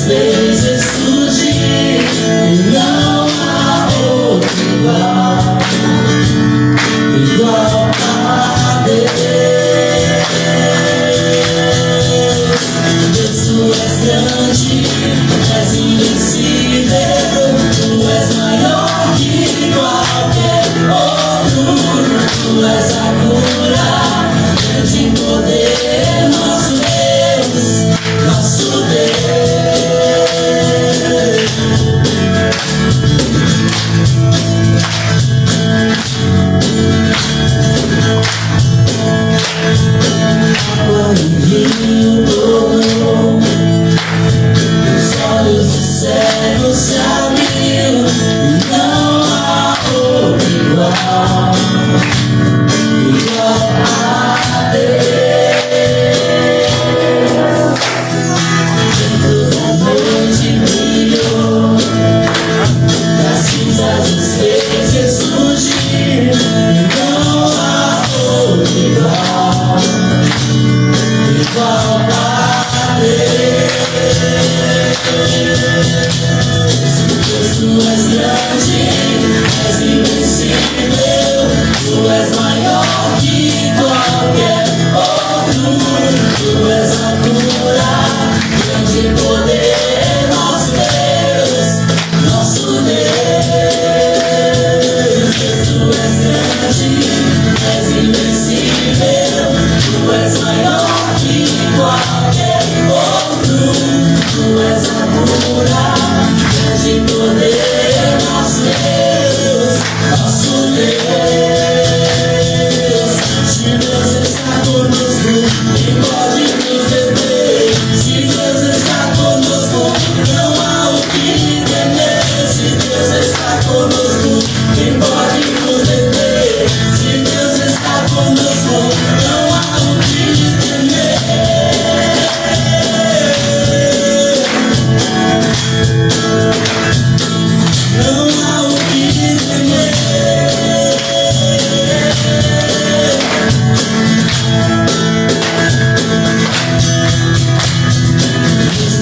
fez ressurgir, e não há outro igual a Deus. Deus, tu és grande, és invencível, tu és maior que qualquer outro, tu és a cura, grande poder, nosso Deus, nosso Deus. Quando o vinho tornou, os olhos do cego se abriu, e não há outro igual a Deus. Dentro da noite brilhou, das cinzas nos fez ressurgir, e não há outro igual a Deus. Tu és grande, és invencível, tu és maior que qualquer outro, tu és a cura, grande poder, nosso Deus, nosso Deus. Tu és grande, és invencível, tu és maior que qualquer outro, tu és a cura, grande poder, nosso Deus, nosso Deus. Se Deus está conosco, quem pode nos deter? Se Deus está conosco, não há o que temer. Se Deus está conosco, quem pode nos deter? Se Deus está conosco, não há o que temer. Não há o que temer.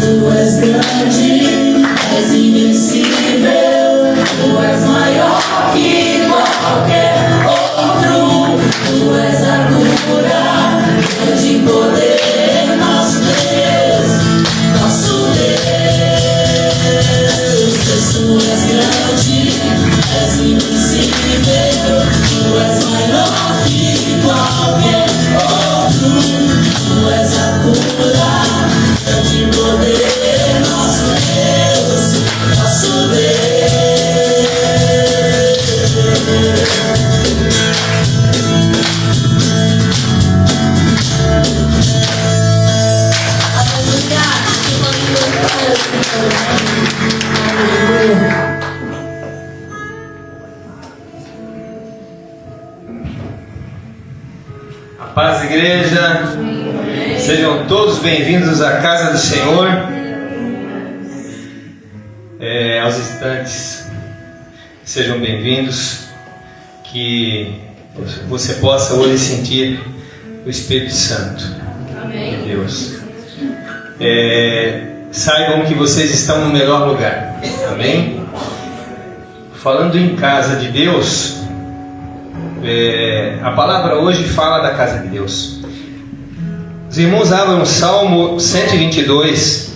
Tu és grande, és invencível, tu és maior que qualquer outro, tu és a cura, grande poder, nosso Deus, nosso Deus. Tu és grande, és invencível, tu és maior que qualquer outro, tu és a cura, grande poder, nosso Deus, nosso A paz, igreja. Sejam todos bem-vindos à casa do Senhor. Aos instantes, sejam bem-vindos. Que você possa hoje sentir o Espírito Santo de Deus. Saibam que vocês estão no melhor lugar. Amém? Falando em casa de Deus, a palavra hoje fala da casa de Deus. Os irmãos abram o Salmo 122,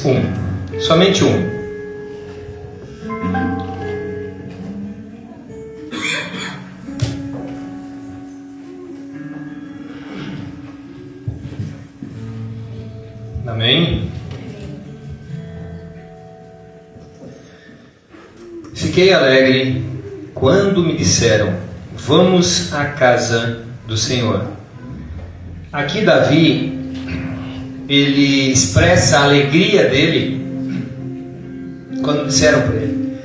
1, somente um. Amém? Fiquei alegre quando me disseram: vamos à casa do Senhor. Aqui Davi, ele expressa a alegria dele quando disseram para ele.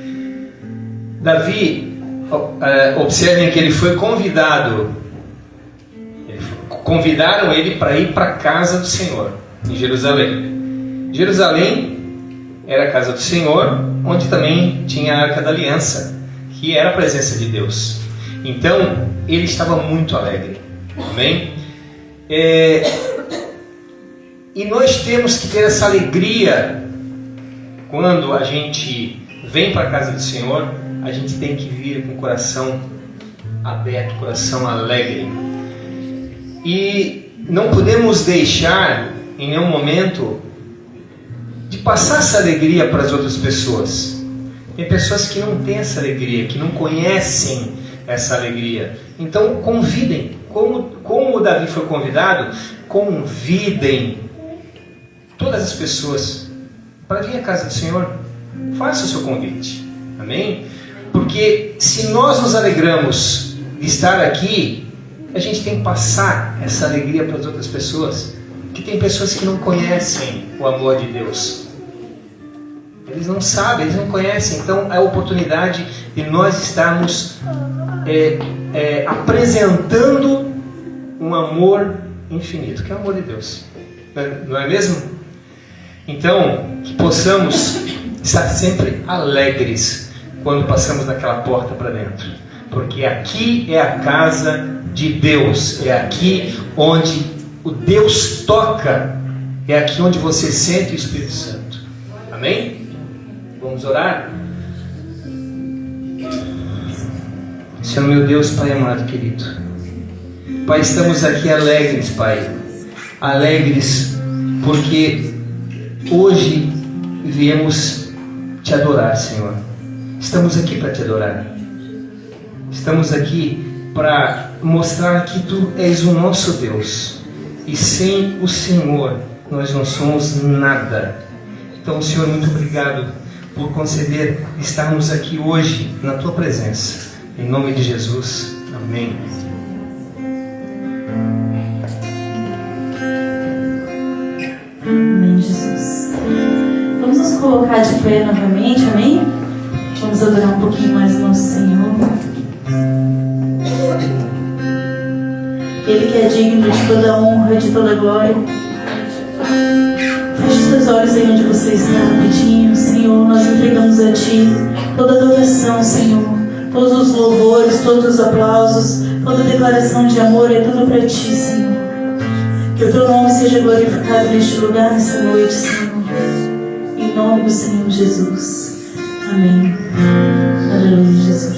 Davi, observem que ele foi convidado. Convidaram ele para ir para a casa do Senhor em Jerusalém. Jerusalém era a casa do Senhor, onde também tinha a Arca da Aliança, que era a presença de Deus. Então, ele estava muito alegre. Amém? E nós temos que ter essa alegria quando a gente vem para a casa do Senhor. A gente tem que vir com o coração aberto, coração alegre. E não podemos deixar em nenhum momento de passar essa alegria para as outras pessoas. Tem pessoas que não têm essa alegria, que não conhecem essa alegria. Então convidem, como o Davi foi convidado, convidem todas as pessoas para vir à casa do Senhor. Faça o seu convite. Amém? Porque se nós nos alegramos de estar aqui, a gente tem que passar essa alegria para as outras pessoas. Que tem pessoas que não conhecem o amor de Deus. Eles não sabem, eles não conhecem. Então é a oportunidade de nós estarmos apresentando um amor infinito, que é o amor de Deus. Não é mesmo? Então, que possamos estar sempre alegres quando passamos daquela porta para dentro. Porque aqui é a casa de Deus. É aqui onde o Deus toca. É aqui onde você sente o Espírito Santo. Amém? Vamos orar? Senhor meu Deus, Pai amado, querido. Pai, estamos aqui alegres, Pai. Alegres porque hoje viemos te adorar, Senhor. Estamos aqui para te adorar. Estamos aqui para mostrar que Tu és o nosso Deus. E sem o Senhor nós não somos nada. Então, Senhor, muito obrigado por conceder estarmos aqui hoje na Tua presença. Em nome de Jesus. Amém. Amém, Jesus. Vamos nos colocar de pé novamente, amém? Vamos adorar um pouquinho mais o nosso Senhor. Ele que é digno de toda honra, de toda glória. Feche os teus olhos aí onde você está, rapidinho. Senhor, nós entregamos a Ti toda a adoração, Senhor. Todos os louvores, todos os aplausos, toda a declaração de amor é tudo para Ti, Senhor. Que o Teu nome seja glorificado neste lugar, nesta noite, Senhor. Em nome do Senhor Jesus. Amém. Aleluia, Jesus.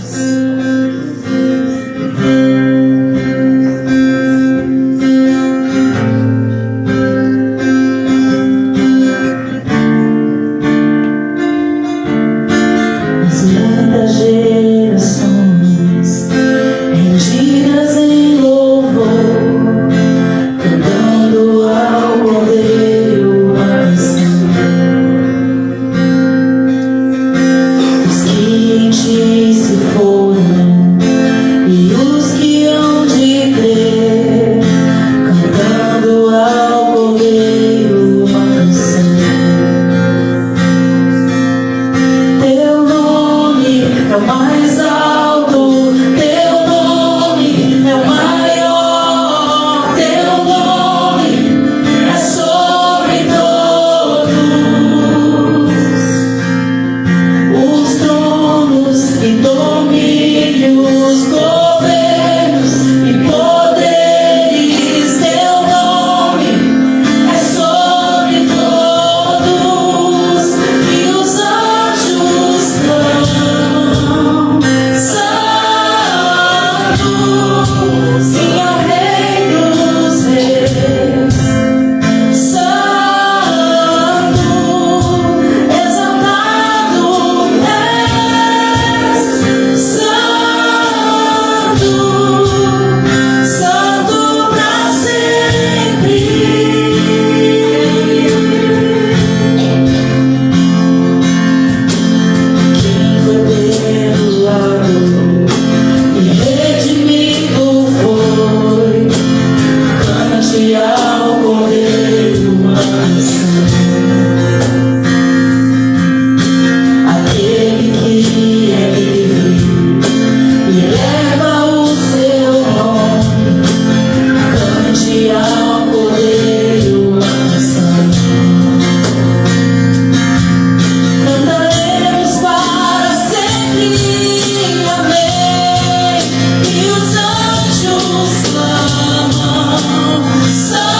So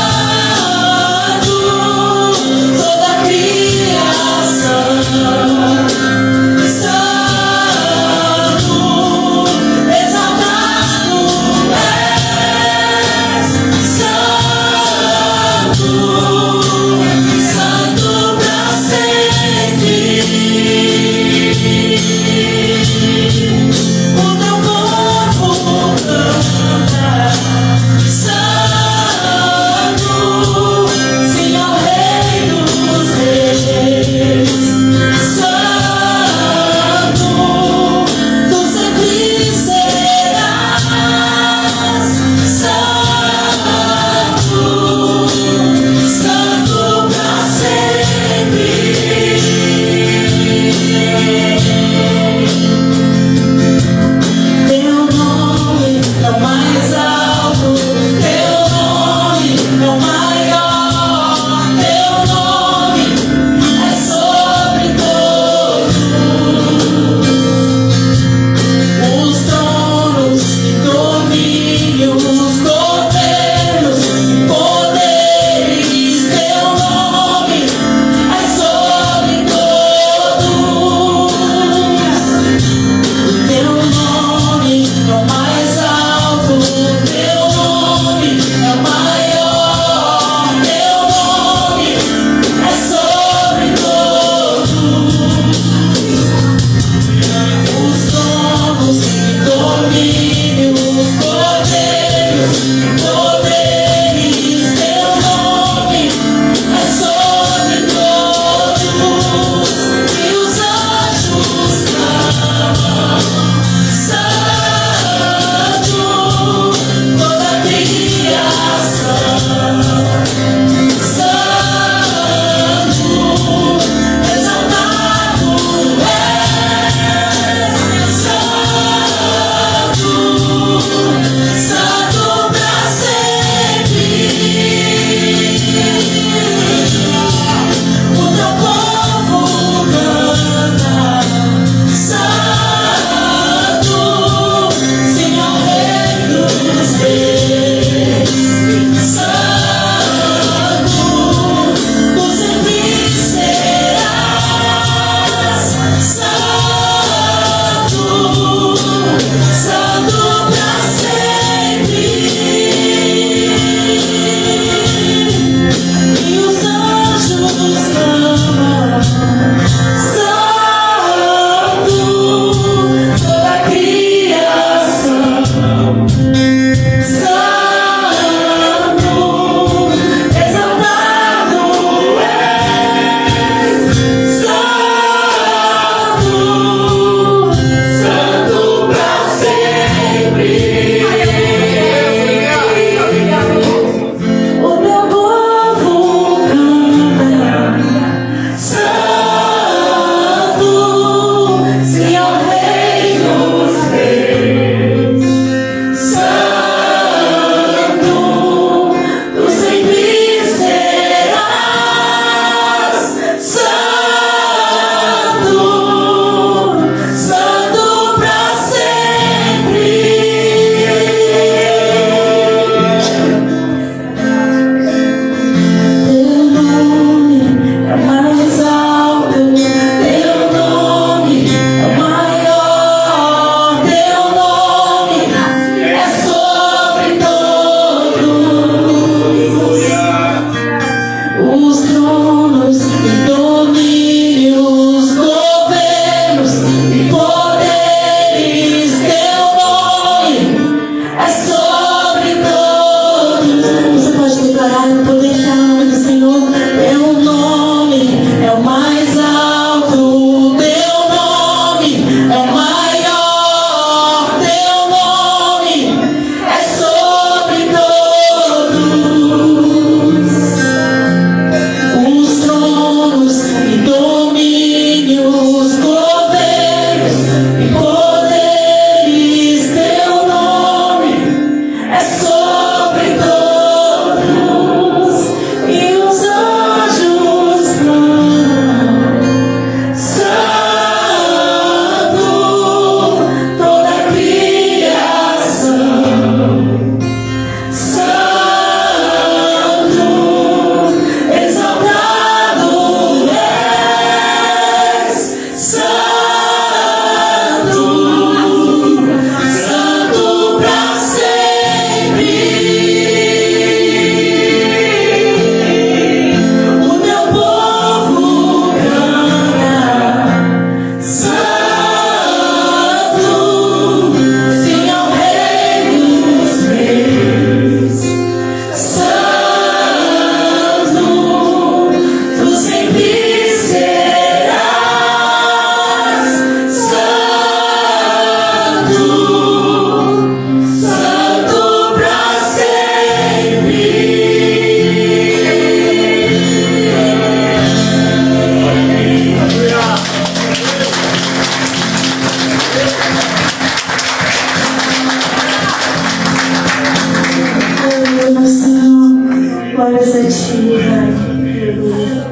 Glórias a Ti, Pai. Aleluia.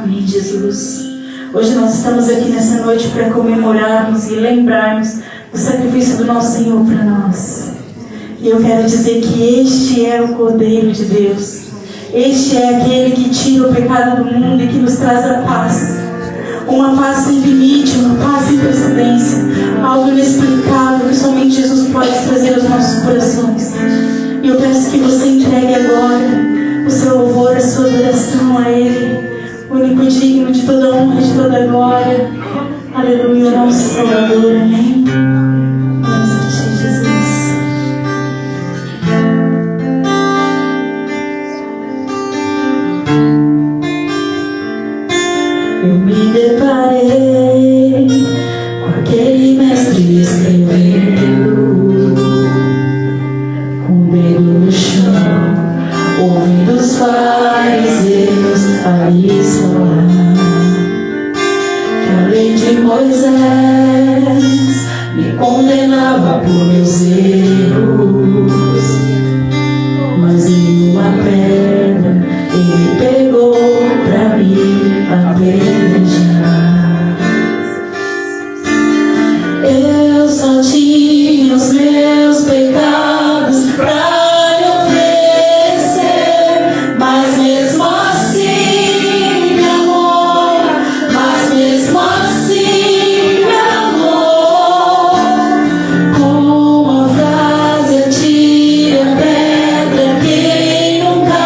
Amém, Jesus. Hoje nós estamos aqui nessa noite para comemorarmos e lembrarmos do sacrifício do nosso Senhor para nós. E eu quero dizer que este é o Cordeiro de Deus. Este é aquele que tira o pecado do mundo e que nos traz a paz. Uma paz sem limite, uma paz sem precedência. Algo inexplicável que somente Jesus pode trazer aos nossos corações. E eu peço que você entregue agora o seu louvor, a sua adoração a Ele, o único digno de toda honra e de toda glória. Aleluia, nosso Salvador. Amém. Glórias a Ti, Jesus. Eu me deparei com aquele mestre escrevendo, com o dedo no chão, ouvindo os fariseus ali falar que a lei de Moisés me condenava por meus erros, mas em uma pedra ele pegou pra me apedrejar. Eu só tinha os meus pecados pra lhe oferecer, mas mesmo assim me amou, mas mesmo assim me amou. Com uma frase atira a pedra, quem nunca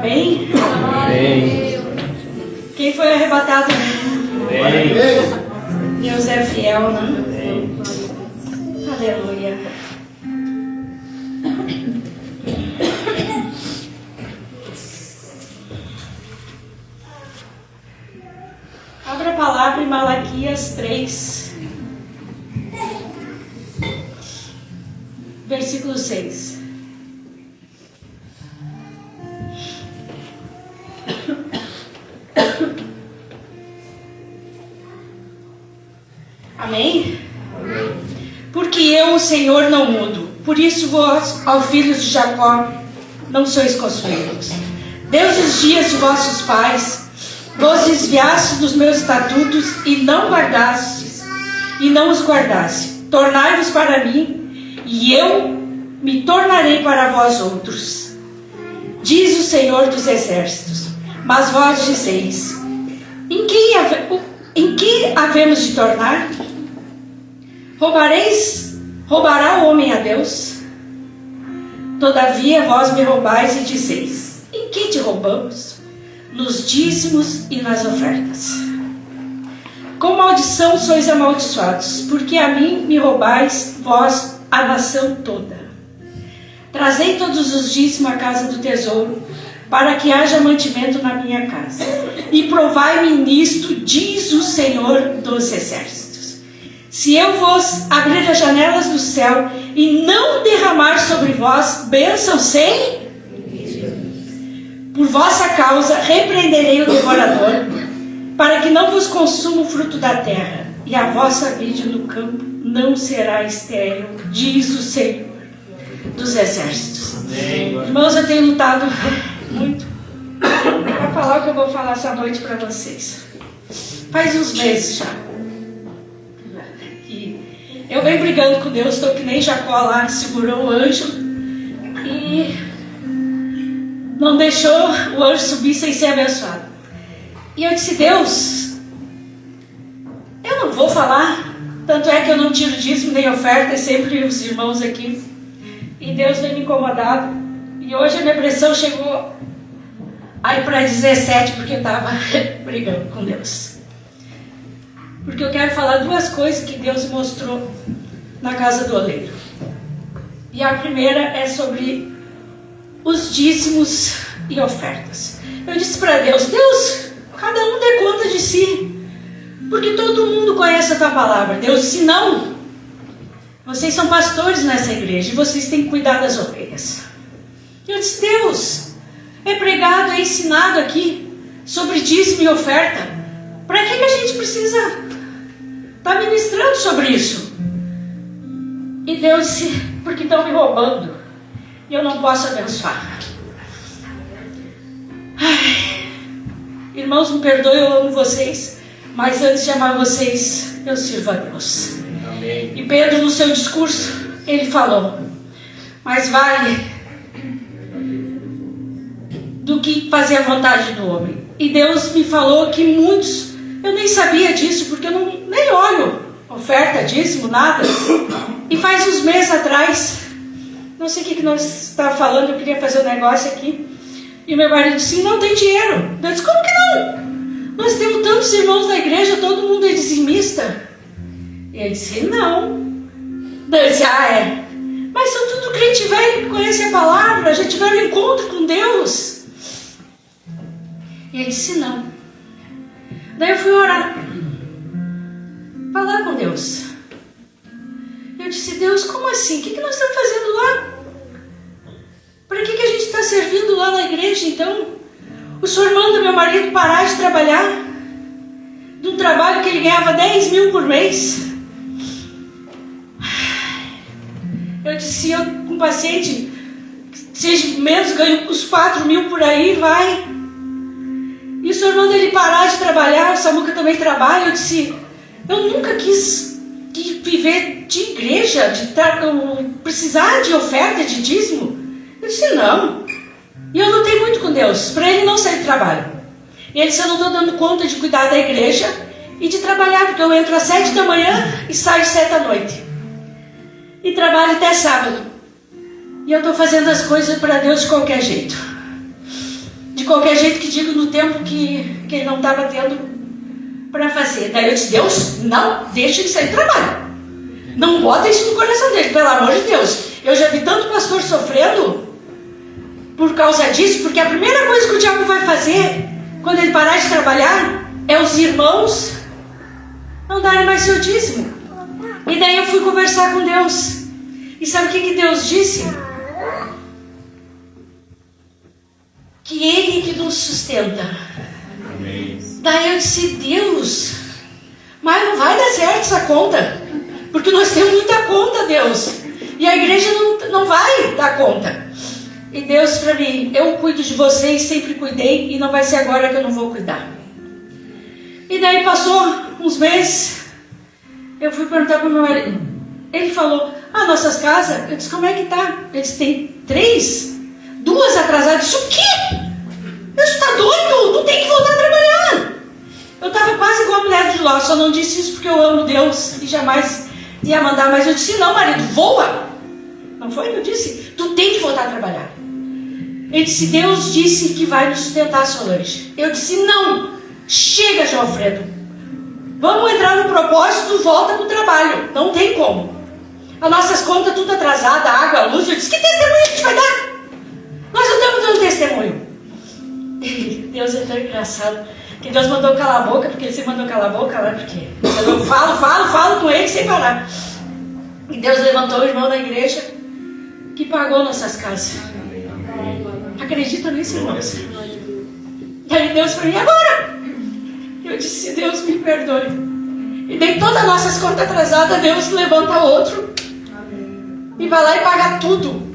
Amém? Amém. Quem foi arrebatado? Amém. Deus é fiel, né? Amém. Aleluia. Abra a palavra em Malaquias 3, versículo 6. Amém? Porque eu, o Senhor, não mudo. Por isso vós, ó filhos de Jacó, não sois consumidos. Desde os dias de vossos pais, vos desviastes dos meus estatutos e não guardastes, e não os guardaste. Tornai-vos para mim, e eu me tornarei para vós outros. Diz o Senhor dos Exércitos. Mas vós dizeis: em que havemos de tornar? Roubará o homem a Deus? Todavia vós me roubais e dizeis: em que te roubamos? Nos dízimos e nas ofertas. Com maldição sois amaldiçoados, porque a mim me roubais, vós, a nação toda. Trazei todos os dízimos à casa do tesouro, para que haja mantimento na minha casa. E provai-me nisto, diz o Senhor dos Exércitos. Se eu vos abrir as janelas do céu e não derramar sobre vós bênção sem, por vossa causa repreenderei o devorador, para que não vos consuma o fruto da terra, e a vossa vide no campo não será estéril, diz o Senhor dos Exércitos. Amém. Irmãos, eu tenho lutado muito para falar o que eu vou falar essa noite para vocês. Faz uns meses já. E eu venho brigando com Deus, estou que nem Jacó lá, segurou o anjo e não deixou o anjo subir sem ser abençoado. E eu disse: Deus, eu não vou falar. Tanto é que eu não tiro dízimo nem oferta, é sempre os irmãos aqui. E Deus vem me incomodado. E hoje a minha pressão chegou aí para 17, porque eu estava brigando com Deus. Porque eu quero falar duas coisas que Deus mostrou na casa do oleiro. E a primeira é sobre os dízimos e ofertas. Eu disse para Deus: Deus, cada um dê conta de si, porque todo mundo conhece a tua palavra. Deus disse: não, vocês são pastores nessa igreja e vocês têm que cuidar das ovelhas. Eu disse: Deus, é pregado, é ensinado aqui sobre dízimo e oferta. Para que a gente precisa estar ministrando sobre isso? E Deus disse: porque estão me roubando e eu não posso abençoar. Ai, irmãos, me perdoem, eu amo vocês, mas antes de amar vocês, eu sirvo a Deus. Amém. E Pedro, no seu discurso, ele falou: mais vale do que fazer a vontade do homem. E Deus me falou que muitos, eu nem sabia disso, porque eu nem olho oferta, dízimo, nada. E faz uns meses atrás, não sei o que nós estávamos falando, eu queria fazer um negócio aqui. E meu marido disse: não tem dinheiro. Eu disse: como que não? Nós temos tantos irmãos na igreja, todo mundo é dizimista. E ele disse: não. Eu disse: é. Mas são tudo crente velho que conhece a palavra, já tiveram um encontro com Deus. E ele disse: não. Daí eu fui orar, falar com Deus. Eu disse: Deus, como assim? O que nós estamos fazendo lá? Para que a gente está servindo lá na igreja então? O Senhor manda meu marido parar de trabalhar, de um trabalho que ele ganhava 10 mil por mês. Eu disse: eu com um paciente, seja menos, ganho uns 4 mil por aí, vai. E o Senhor manda ele parar de trabalhar, o Samuca também trabalha. Eu disse: eu nunca quis viver de igreja, de precisar de oferta, de dízimo. Eu disse: não. E eu lutei muito com Deus, para ele não sair do trabalho. E ele disse: eu não estou dando conta de cuidar da igreja e de trabalhar, porque eu entro às 7 da manhã e saio às 7 da noite. E trabalho até sábado. E eu estou fazendo as coisas para Deus de qualquer jeito. de qualquer jeito que digo no tempo que ele não estava tendo para fazer. Daí eu disse, Deus, não deixa ele sair do trabalho. Não bota isso no coração dele, pelo amor de Deus. Eu já vi tanto pastor sofrendo por causa disso, porque a primeira coisa que o diabo vai fazer quando ele parar de trabalhar é os irmãos não darem mais seu dízimo. E daí eu fui conversar com Deus. E sabe o que Deus disse? Que Ele que nos sustenta. Amém. Daí eu disse, Deus, mas não vai dar certo essa conta, porque nós temos muita conta, Deus, e a igreja não vai dar conta. E Deus para mim, eu cuido de vocês, sempre cuidei, e não vai ser agora que eu não vou cuidar. E daí passou uns meses, eu fui perguntar para o meu marido, ele falou, nossas casas, eu disse, como é que tá? Ele disse, tem 3, 2 atrasadas. Isso o quê? Você está doido? Não tem que voltar a trabalhar. Eu estava quase igual a mulher de Ló, só não disse isso porque eu amo Deus e jamais ia mandar, mas eu disse, não, marido, voa. Não foi? Eu disse, tu tem que voltar a trabalhar. Ele disse, Deus disse que vai nos sustentar, Solange. Eu disse, não, chega, João Alfredo. Vamos entrar no propósito, volta para o trabalho. Não tem como. As nossas contas tudo atrasadas, água, luz. Eu disse, que testemunho a gente vai dar? Nós não estamos dando testemunho. Deus é tão engraçado, que Deus mandou calar a boca, porque Ele se mandou calar a boca, né? Porque eu falo com Ele sem parar. E Deus levantou o irmão da igreja que pagou nossas casas. Acredita nisso, irmão? E aí Deus falou, e agora? Eu disse, Deus me perdoe. E daí todas as nossas contas atrasadas, Deus levanta outro e vai lá e paga tudo.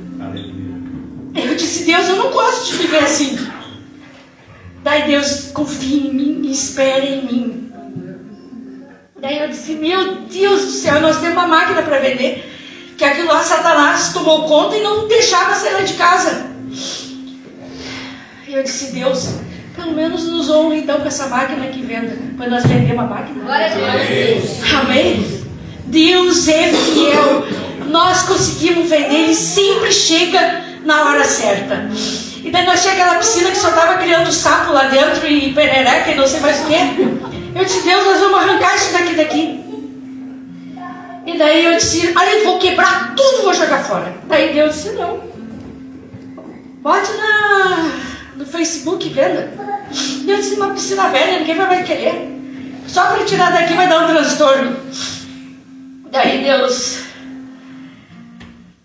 Eu disse, Deus, eu não gosto de viver assim. Daí Deus, confia em mim, espera em mim. Daí eu disse, meu Deus do céu, nós temos uma máquina para vender, que aquilo lá, Satanás tomou conta e não deixava sair lá de casa. E eu disse, Deus, pelo menos nos honra então com essa máquina que venda, para nós vender uma máquina. Glória a Deus. Amém? Deus é fiel. Nós conseguimos vender, Ele sempre chega na hora certa. E daí nós tínhamos aquela piscina que só estava criando sapo lá dentro e perereca e não sei mais o que. Eu disse, Deus, nós vamos arrancar isso daqui. E daí eu disse, eu vou quebrar tudo, vou jogar fora. Daí Deus disse, não. Bote no Facebook venda. Eu disse, uma piscina velha, ninguém vai querer. Só para tirar daqui vai dar um transtorno. Daí Deus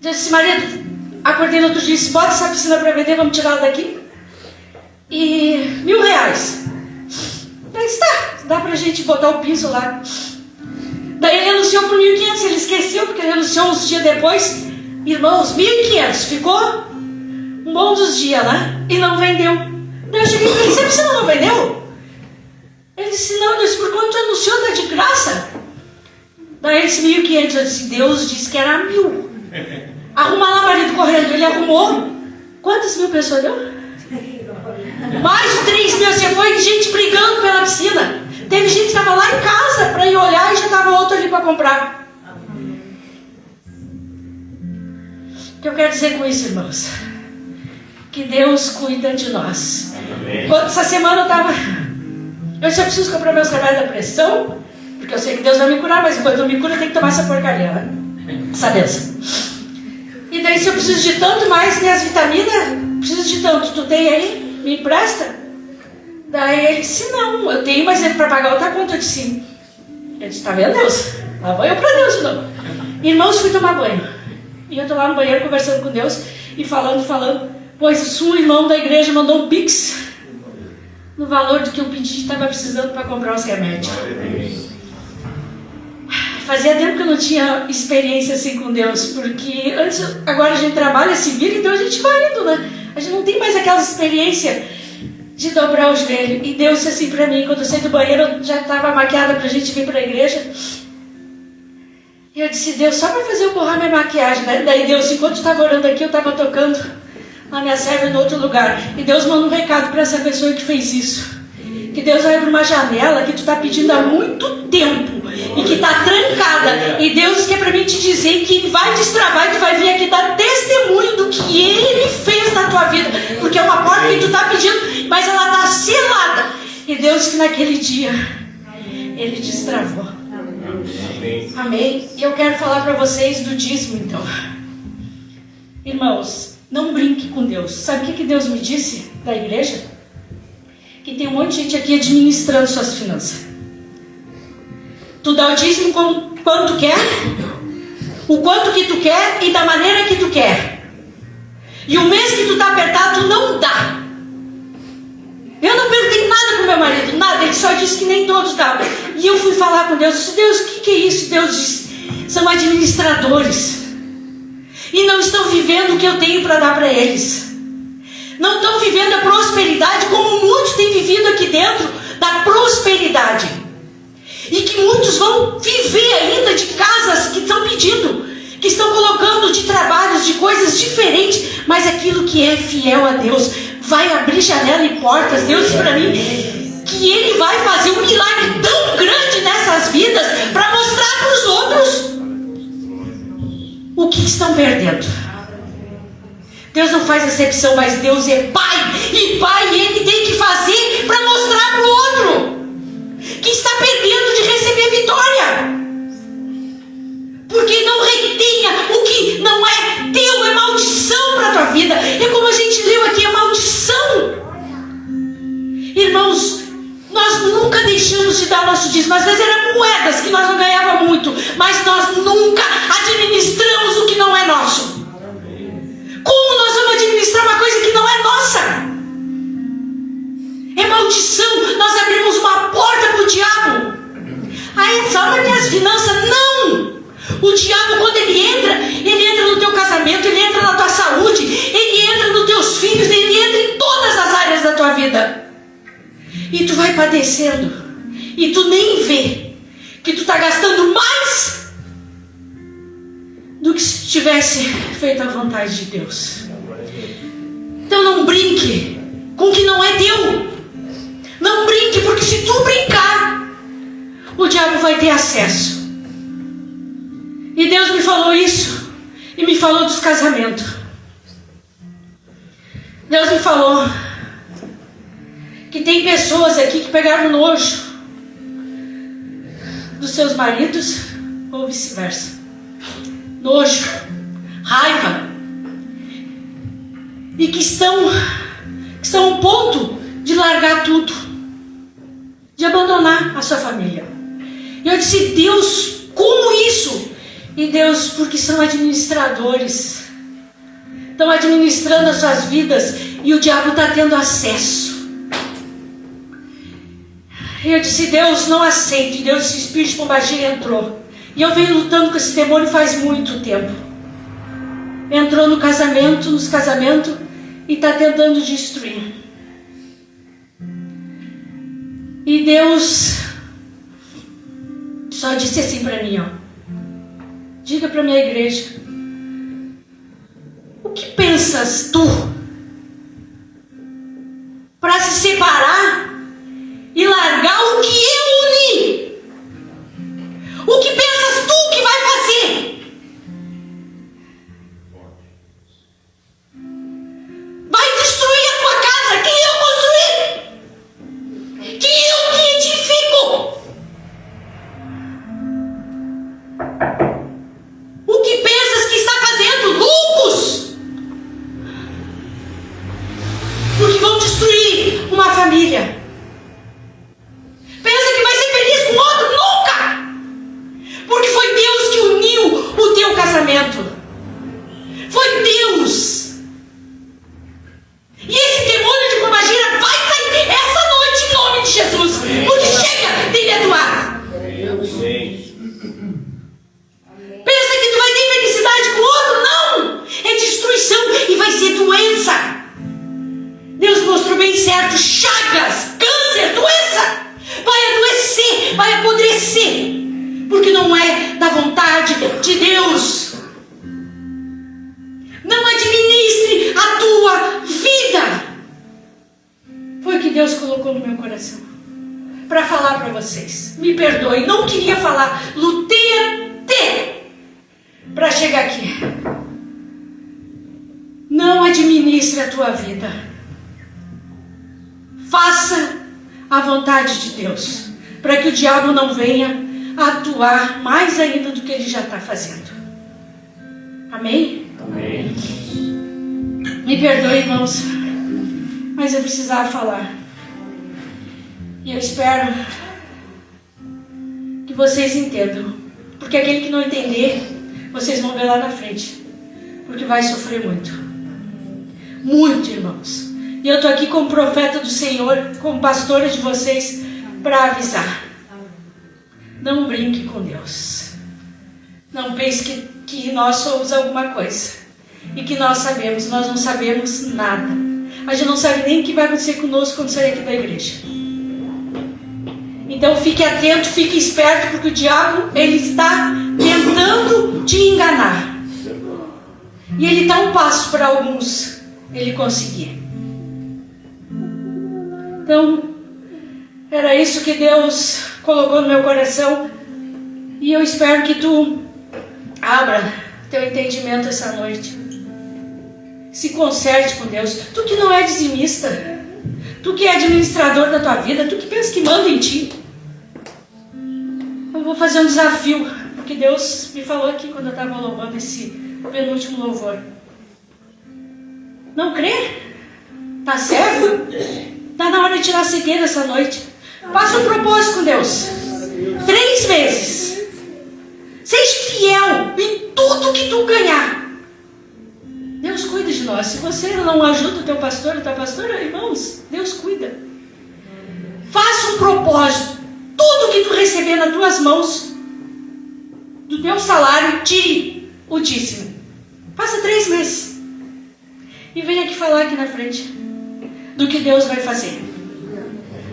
disse, marido, acordei no outro dia e disse, bota essa piscina para vender, vamos tirar ela daqui. E R$1.000. Daí está, dá pra gente botar o piso lá. Daí ele anunciou por 1.500, ele esqueceu, porque ele anunciou uns dias depois. Irmãos, 1.500, ficou um bom dos dias lá, e não vendeu. Daí eu cheguei e falei, você não vendeu? Ele disse, não, Deus, por quanto anunciou, tá de graça. Daí ele disse, 1.500, eu disse, Deus disse que era 1.000. Arruma lá, marido, correndo. Ele arrumou. Quantas mil pessoas deu? Mais de 3.000. Você foi gente brigando pela piscina. Teve gente que estava lá em casa para ir olhar e já estava outro ali para comprar. O que eu quero dizer com isso, irmãos? Que Deus cuida de nós. Essa semana eu estava... Eu disse, eu preciso comprar meus remédios da pressão, porque eu sei que Deus vai me curar, mas enquanto eu me cura eu tenho que tomar essa porcaria, né? Essa benção. E daí, se eu preciso de tanto mais minhas vitaminas, preciso de tanto, tu tem aí? Me empresta? Daí ele disse, não, eu tenho, mas é para pagar outra conta. Eu disse, tá vendo, Deus? Lá vou eu para Deus de novo. Irmãos, fui tomar banho. E eu tô lá no banheiro conversando com Deus e falando, pois um irmão da igreja mandou um pix no valor do que eu pedi, estava precisando para comprar os remédios. Fazia tempo que eu não tinha experiência assim com Deus, porque agora a gente trabalha, se vira, então a gente vai indo, né? A gente não tem mais aquela experiência de dobrar o joelho. E Deus disse assim pra mim, quando eu saí do banheiro, eu já estava maquiada pra gente vir pra igreja. E eu disse, Deus, só pra fazer eu borrar minha maquiagem, né? Daí Deus, enquanto eu estava orando aqui, eu estava tocando na minha serva em outro lugar. E Deus manda um recado pra essa pessoa que fez isso. Que Deus vai abrir uma janela que tu está pedindo há muito tempo e que está trancada. E Deus quer para mim te dizer que vai destravar e tu vai vir aqui dar testemunho do que Ele fez na tua vida. Porque é uma porta que tu está pedindo, mas Deus que naquele dia Ele destravou. Amém? E eu quero falar para vocês do dízimo então. Irmãos, não brinque com Deus. Sabe o que Deus me disse da igreja? Que tem um monte de gente aqui administrando suas finanças. Tu dá o dízimo quanto tu quer, o quanto que tu quer e da maneira que tu quer. E o mês que tu tá apertado, tu não dá. Eu não perguntei nada pro meu marido, nada. Ele só disse que nem todos davam. E eu fui falar com Deus. Eu disse, Deus, o que é isso? Deus disse, são administradores. E não estão vivendo o que eu tenho para dar para eles. Não estão vivendo a prosperidade como muitos têm vivido aqui dentro da prosperidade. E que muitos vão viver ainda de casas que estão pedindo, que estão colocando de trabalhos, de coisas diferentes, mas aquilo que é fiel a Deus vai abrir janela e portas. Deus disse para mim que Ele vai fazer um milagre tão grande nessas vidas para mostrar para os outros o que estão perdendo. Deus não faz exceção, mas Deus é Pai, e Pai Ele tem que fazer para mostrar para o outro que está perdendo de receber vitória. Porque não retenha o que não é teu, é maldição para a tua vida. É como a gente leu aqui, é maldição. Irmãos, nós nunca deixamos de dar nosso dízimo. Às vezes eram moedas que nós não ganhávamos muito, mas nós nunca administramos o que não é nosso. Como nós vamos administrar uma coisa que não é nossa? É maldição. Nós abrimos uma porta para o diabo. Aí só nas minhas finanças, não! O diabo, quando ele entra no teu casamento, ele entra na tua saúde, ele entra nos teus filhos, ele entra em todas as áreas da tua vida. E tu vai padecendo, e tu nem vê que tu está gastando mais do que se tivesse feito a vontade de Deus. Então não brinque com o que não é teu. Não brinque, porque se tu brincar, o diabo vai ter acesso. E Deus me falou isso, e me falou dos casamentos. Deus me falou que tem pessoas aqui que pegaram nojo dos seus maridos, ou vice-versa. Nojo, raiva, e que estão a ponto de largar tudo, de abandonar a sua família. E eu disse, Deus, como isso? E Deus, porque são administradores, estão administrando as suas vidas e o diabo está tendo acesso. E eu disse, Deus, não aceito. E Deus, esse espírito de pombagira entrou. E eu venho lutando com esse demônio faz muito tempo. Entrou nos casamentos e está tentando destruir. E Deus só disse assim para mim, ó. Diga para minha igreja, o que pensas tu para se separar e largar o que eu uni? O que pensas tu que vai fazer? Vai destruir a tua casa que eu construí, que eu te edifico. O que pensas que está fazendo? Lucros! Porque vão destruir uma família. Pensa que vai ser feliz com outro? Nunca! Porque foi Deus que uniu o teu casamento. Foi Deus. E esse demônio de pombagira vai sair essa noite em nome de Jesus. Porque chega dele atuar. Pensa que tu vai ter felicidade com o outro? Não! É destruição e vai ser doença. Deus mostrou bem certo. Chagas, câncer, doença. Vai adoecer, vai apodrecer. Porque não é da vontade de Deus. Não administre a tua vida. Foi o que Deus colocou no meu coração para falar para vocês. Me perdoe, não queria falar. Lutei até para chegar aqui. Não administre a tua vida. Faça a vontade de Deus, para que o diabo não venha atuar mais ainda do que ele já está fazendo. Amém? Amém. Me perdoe, irmãos, mas eu precisava falar. E eu espero que vocês entendam, porque aquele que não entender, vocês vão ver lá na frente, porque vai sofrer muito. Muito, irmãos. E eu estou aqui como profeta do Senhor, como pastora de vocês, para avisar. Não brinque com Deus. Não pense que nós somos alguma coisa. E que nós sabemos. Nós não sabemos nada. A gente não sabe nem o que vai acontecer conosco quando sair aqui da igreja. Então fique atento, fique esperto, porque o diabo, ele está tentando te enganar. E ele dá um passo para alguns ele conseguir. Então, era isso que Deus colocou no meu coração. E eu espero que tu abra teu entendimento essa noite. Se conserte com Deus. Tu que não é dizimista, tu que é administrador da tua vida, tu que pensa que manda em ti. Eu vou fazer um desafio, porque Deus me falou aqui quando eu estava louvando esse penúltimo louvor. Não crê? Tá cego? Tá na hora de tirar a cegueira essa noite. Faça um propósito com Deus. 3 meses. Seja fiel em tudo que tu ganhar. Deus cuida de nós. Se você não ajuda o teu pastor, a tua pastora, irmãos, Deus cuida. Faça um propósito. Tudo que tu receber nas tuas mãos, do teu salário, tire o dízimo. Faça 3 meses. E venha aqui falar aqui na frente do que Deus vai fazer.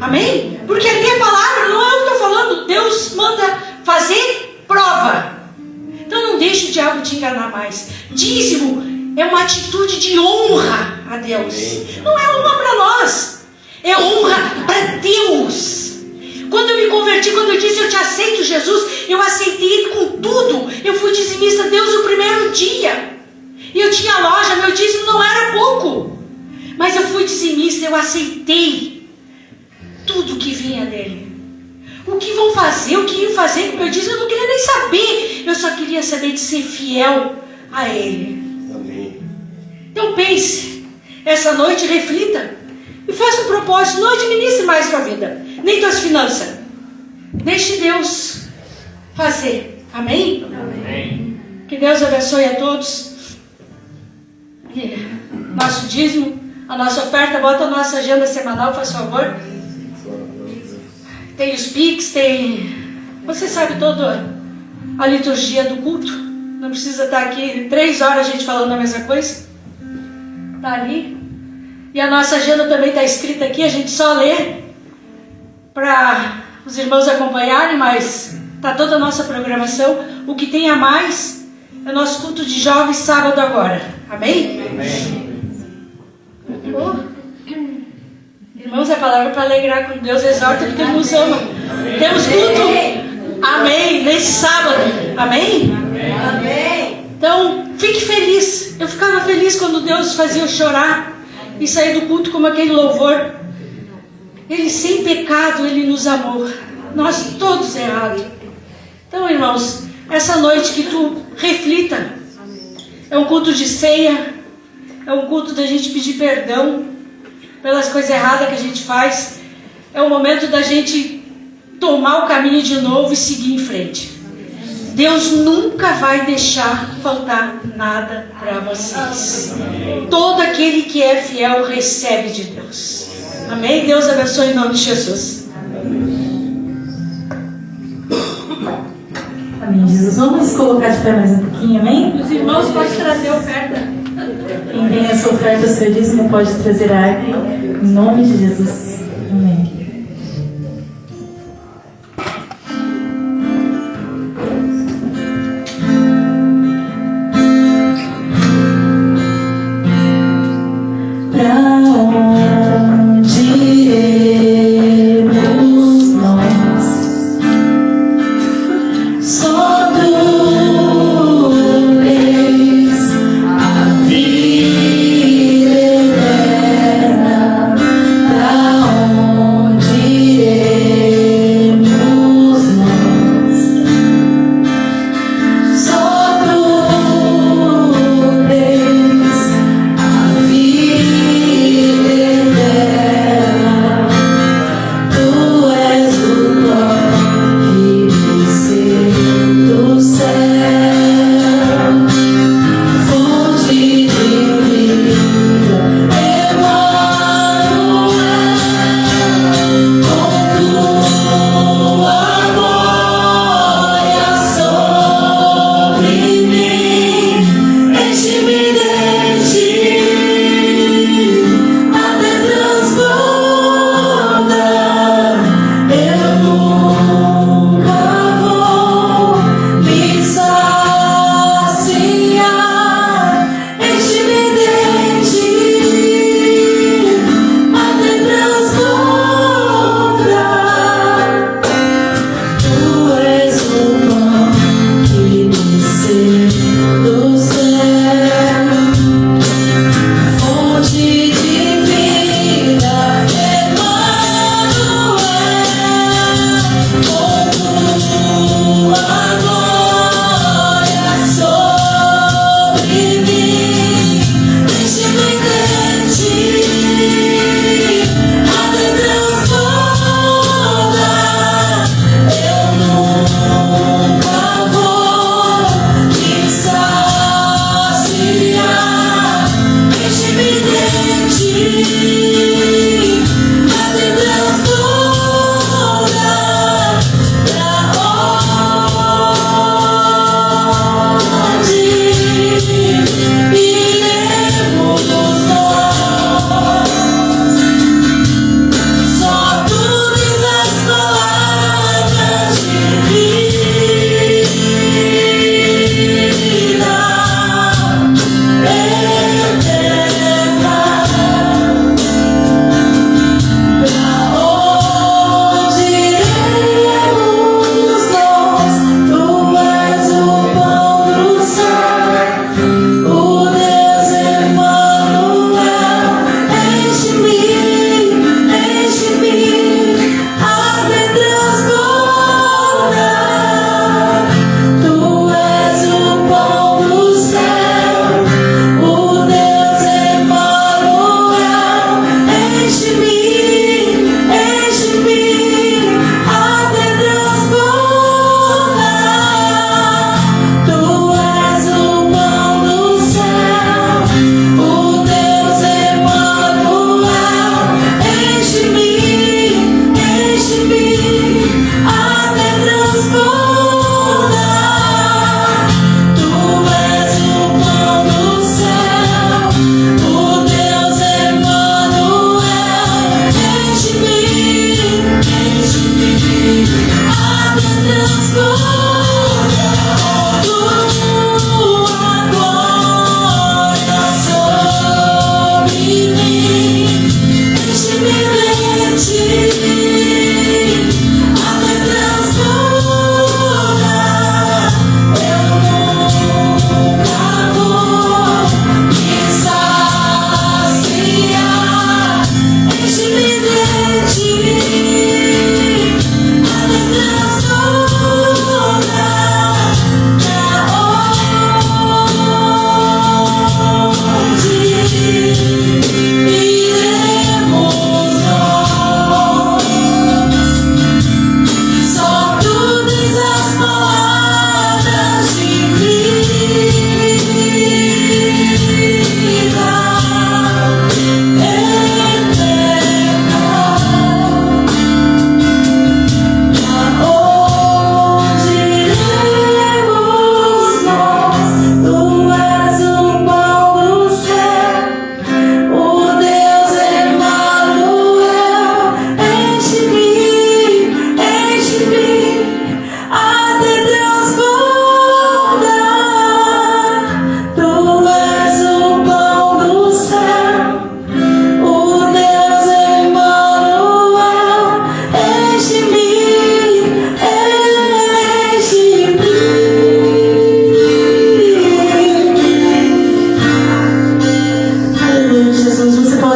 Amém? Porque aqui a palavra não é o que eu estou falando. Deus manda fazer prova. Então não deixe o diabo te enganar mais. Dízimo é uma atitude de honra a Deus. Não é honra para nós. É honra para Deus. Quando eu me converti, quando eu disse eu te aceito, Jesus, eu aceitei com tudo. Eu fui dizimista a Deus no primeiro dia. E eu tinha loja, meu dízimo não era pouco. Mas eu fui dizimista, eu aceitei tudo que vinha dele. O que vão fazer, o que iam fazer com o meu dízimo, eu não queria nem saber. Eu só queria saber de ser fiel a ele. Amém. Então pense, essa noite reflita e faça um propósito. Não administre mais sua vida, nem suas finanças. Deixe Deus fazer. Amém? Amém. Que Deus abençoe a todos. Nosso dízimo, a nossa oferta, bota a nossa agenda semanal, faz favor. Tem os Pix, tem... Você sabe toda a liturgia do culto. Não precisa estar aqui 3 horas a gente falando a mesma coisa. Está ali. E a nossa agenda também está escrita aqui, a gente só lê para os irmãos acompanharem, mas está toda a nossa programação. O que tem a mais é o nosso culto de jovens sábado agora. Amém? Amém. Irmãos, a palavra para alegrar com Deus exalta porque Ele nos ama. Temos culto. Amém. Nesse sábado. Amém? Amém. Então, fique feliz. Eu ficava feliz quando Deus fazia eu chorar e sair do culto como aquele louvor. Ele sem pecado, Ele nos amou. Nós todos errados. Então, irmãos, essa noite que tu reflita. É um culto de ceia. É um culto da gente pedir perdão pelas coisas erradas que a gente faz. É o momento da gente tomar o caminho de novo e seguir em frente. Deus nunca vai deixar faltar nada para vocês. Todo aquele que é fiel recebe de Deus. Amém? Deus abençoe em nome de Jesus. Amém, Jesus. Vamos colocar de pé mais um pouquinho, amém? Os irmãos podem trazer oferta. Quem tem essa oferta, seu dízimo, pode trazer a árvore, em nome de Jesus. Amém. Pra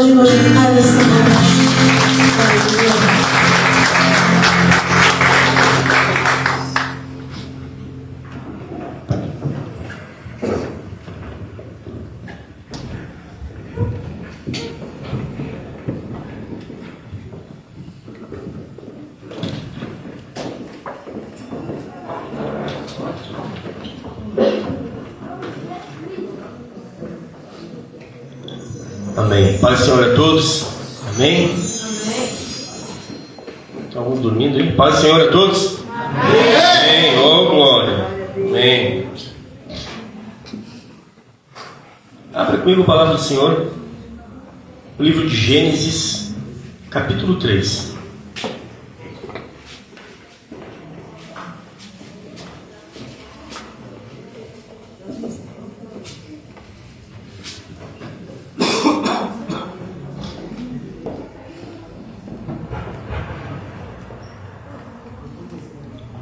pode glorificar esse nome. Aleluia. Amém. Paz do Senhor a todos. Amém. Alguns dormindo aí? Paz do Senhor a todos. Amém. Oh, glória. Amém. Abra comigo a palavra do Senhor. O livro de Gênesis, capítulo 3.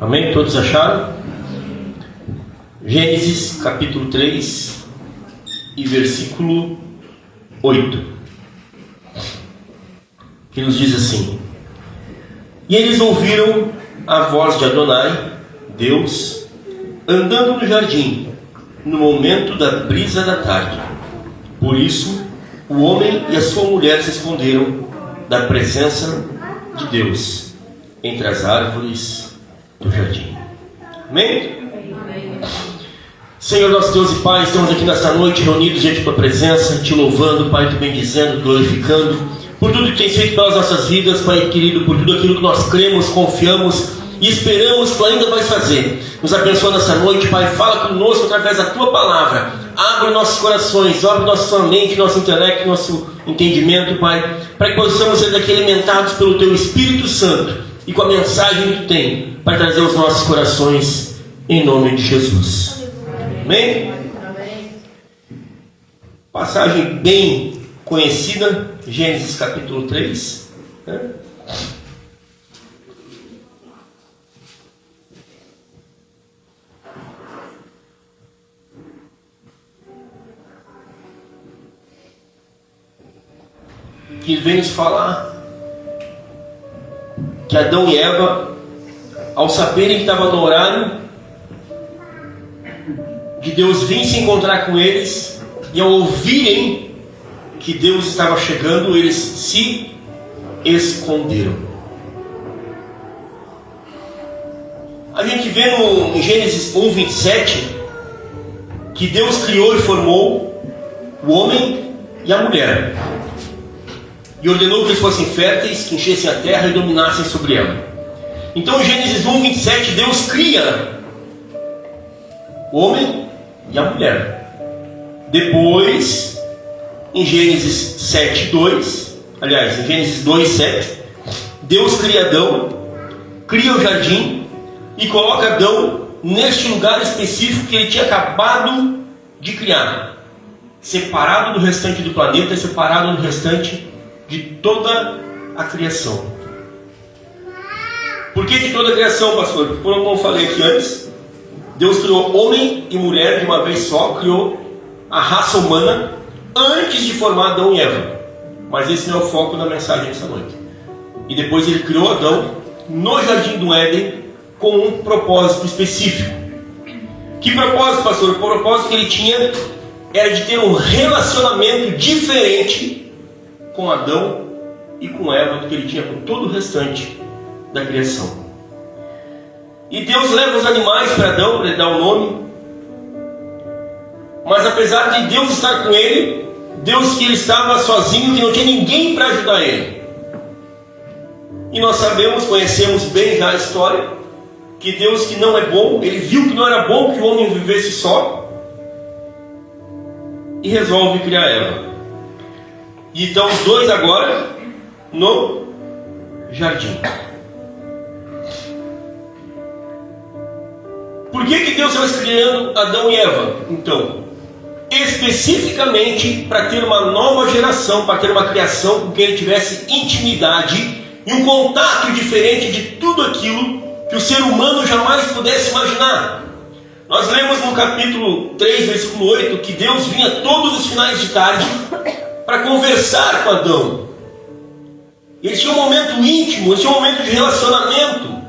Amém? Todos acharam? Gênesis capítulo 3 e versículo 8, que nos diz assim: E eles ouviram a voz de Adonai, Deus, andando no jardim, no momento da brisa da tarde. Por isso, o homem e a sua mulher se esconderam da presença de Deus entre as árvores do jardim. Amém? Senhor nosso Deus e Pai, estamos aqui nesta noite reunidos diante da Tua presença, Te louvando, Pai, Te bendizendo, glorificando por tudo que Tens feito pelas nossas vidas, Pai querido, por tudo aquilo que nós cremos, confiamos e esperamos que Tu ainda vais fazer. Nos abençoa nessa noite, Pai, fala conosco através da Tua palavra, abre nossos corações, abre nossa mente, nosso intelecto, nosso entendimento, Pai, para que possamos ser daqui alimentados pelo Teu Espírito Santo e com a mensagem que Tu tem para trazer aos nossos corações, em nome de Jesus. Amém? Passagem bem conhecida, Gênesis capítulo 3. Né? Que vem nos falar que Adão e Eva, ao saberem que estava no horário de Deus vir se encontrar com eles, e ao ouvirem que Deus estava chegando, eles se esconderam. A gente vê em Gênesis 1:27 que Deus criou e formou o homem e a mulher, e ordenou que eles fossem férteis, que enchessem a terra e dominassem sobre ela. Então em Gênesis 1:27 Deus cria o homem e a mulher. Depois, em Gênesis 7:2, aliás, em Gênesis 2:7, Deus cria Adão, cria o jardim e coloca Adão neste lugar específico que ele tinha acabado de criar, separado do restante do planeta, separado do restante de toda a criação. Por que de toda a criação, pastor? Como eu falei aqui antes, Deus criou homem e mulher de uma vez só, criou a raça humana antes de formar Adão e Eva. Mas esse não é o foco da mensagem dessa noite. E depois ele criou Adão no jardim do Éden com um propósito específico. Que propósito, pastor? O propósito que ele tinha era de ter um relacionamento diferente com Adão e com Eva do que ele tinha com todo o restante da criação. E Deus leva os animais para Adão, para ele dar o nome. Mas apesar de Deus estar com ele, Deus que ele estava sozinho, que não tinha ninguém para ajudar ele. E nós sabemos, conhecemos bem já a história, que Deus que não é bom, ele viu que não era bom que o homem vivesse só, e resolve criar Eva. E então os dois agora no jardim. Por que Deus estava criando Adão e Eva? Então, especificamente para ter uma nova geração, para ter uma criação com quem ele tivesse intimidade e um contato diferente de tudo aquilo que o ser humano jamais pudesse imaginar. Nós lemos no capítulo 3, versículo 8, que Deus vinha todos os finais de tarde para conversar com Adão. Eles tinham um momento íntimo, eles tinham um momento de relacionamento.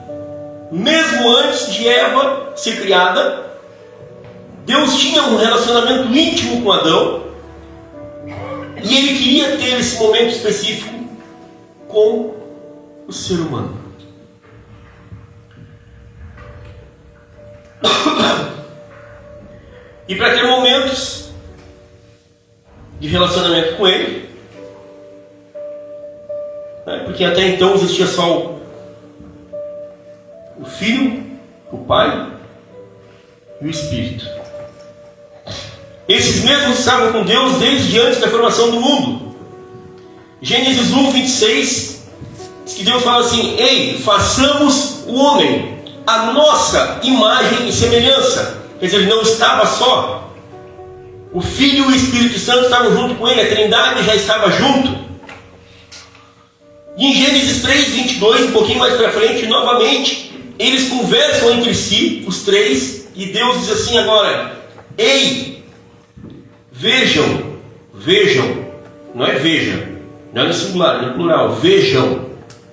Mesmo antes de Eva ser criada, Deus tinha um relacionamento íntimo com Adão. E Ele queria ter esse momento específico com o ser humano. E para ter momentos de relacionamento com Ele, porque até então existia só o Filho, o Pai e o Espírito. Esses mesmos estavam com Deus desde antes da formação do mundo. Gênesis 1, 26 diz que Deus fala assim: ei, façamos o homem a nossa imagem e semelhança. Quer dizer, ele não estava só. O Filho e o Espírito Santo estavam junto com ele, a Trindade já estava junto. E em Gênesis 3, 22, um pouquinho mais para frente, novamente, eles conversam entre si, os três, e Deus diz assim agora: ei, vejam, não é veja, não é no singular, é no plural, vejam,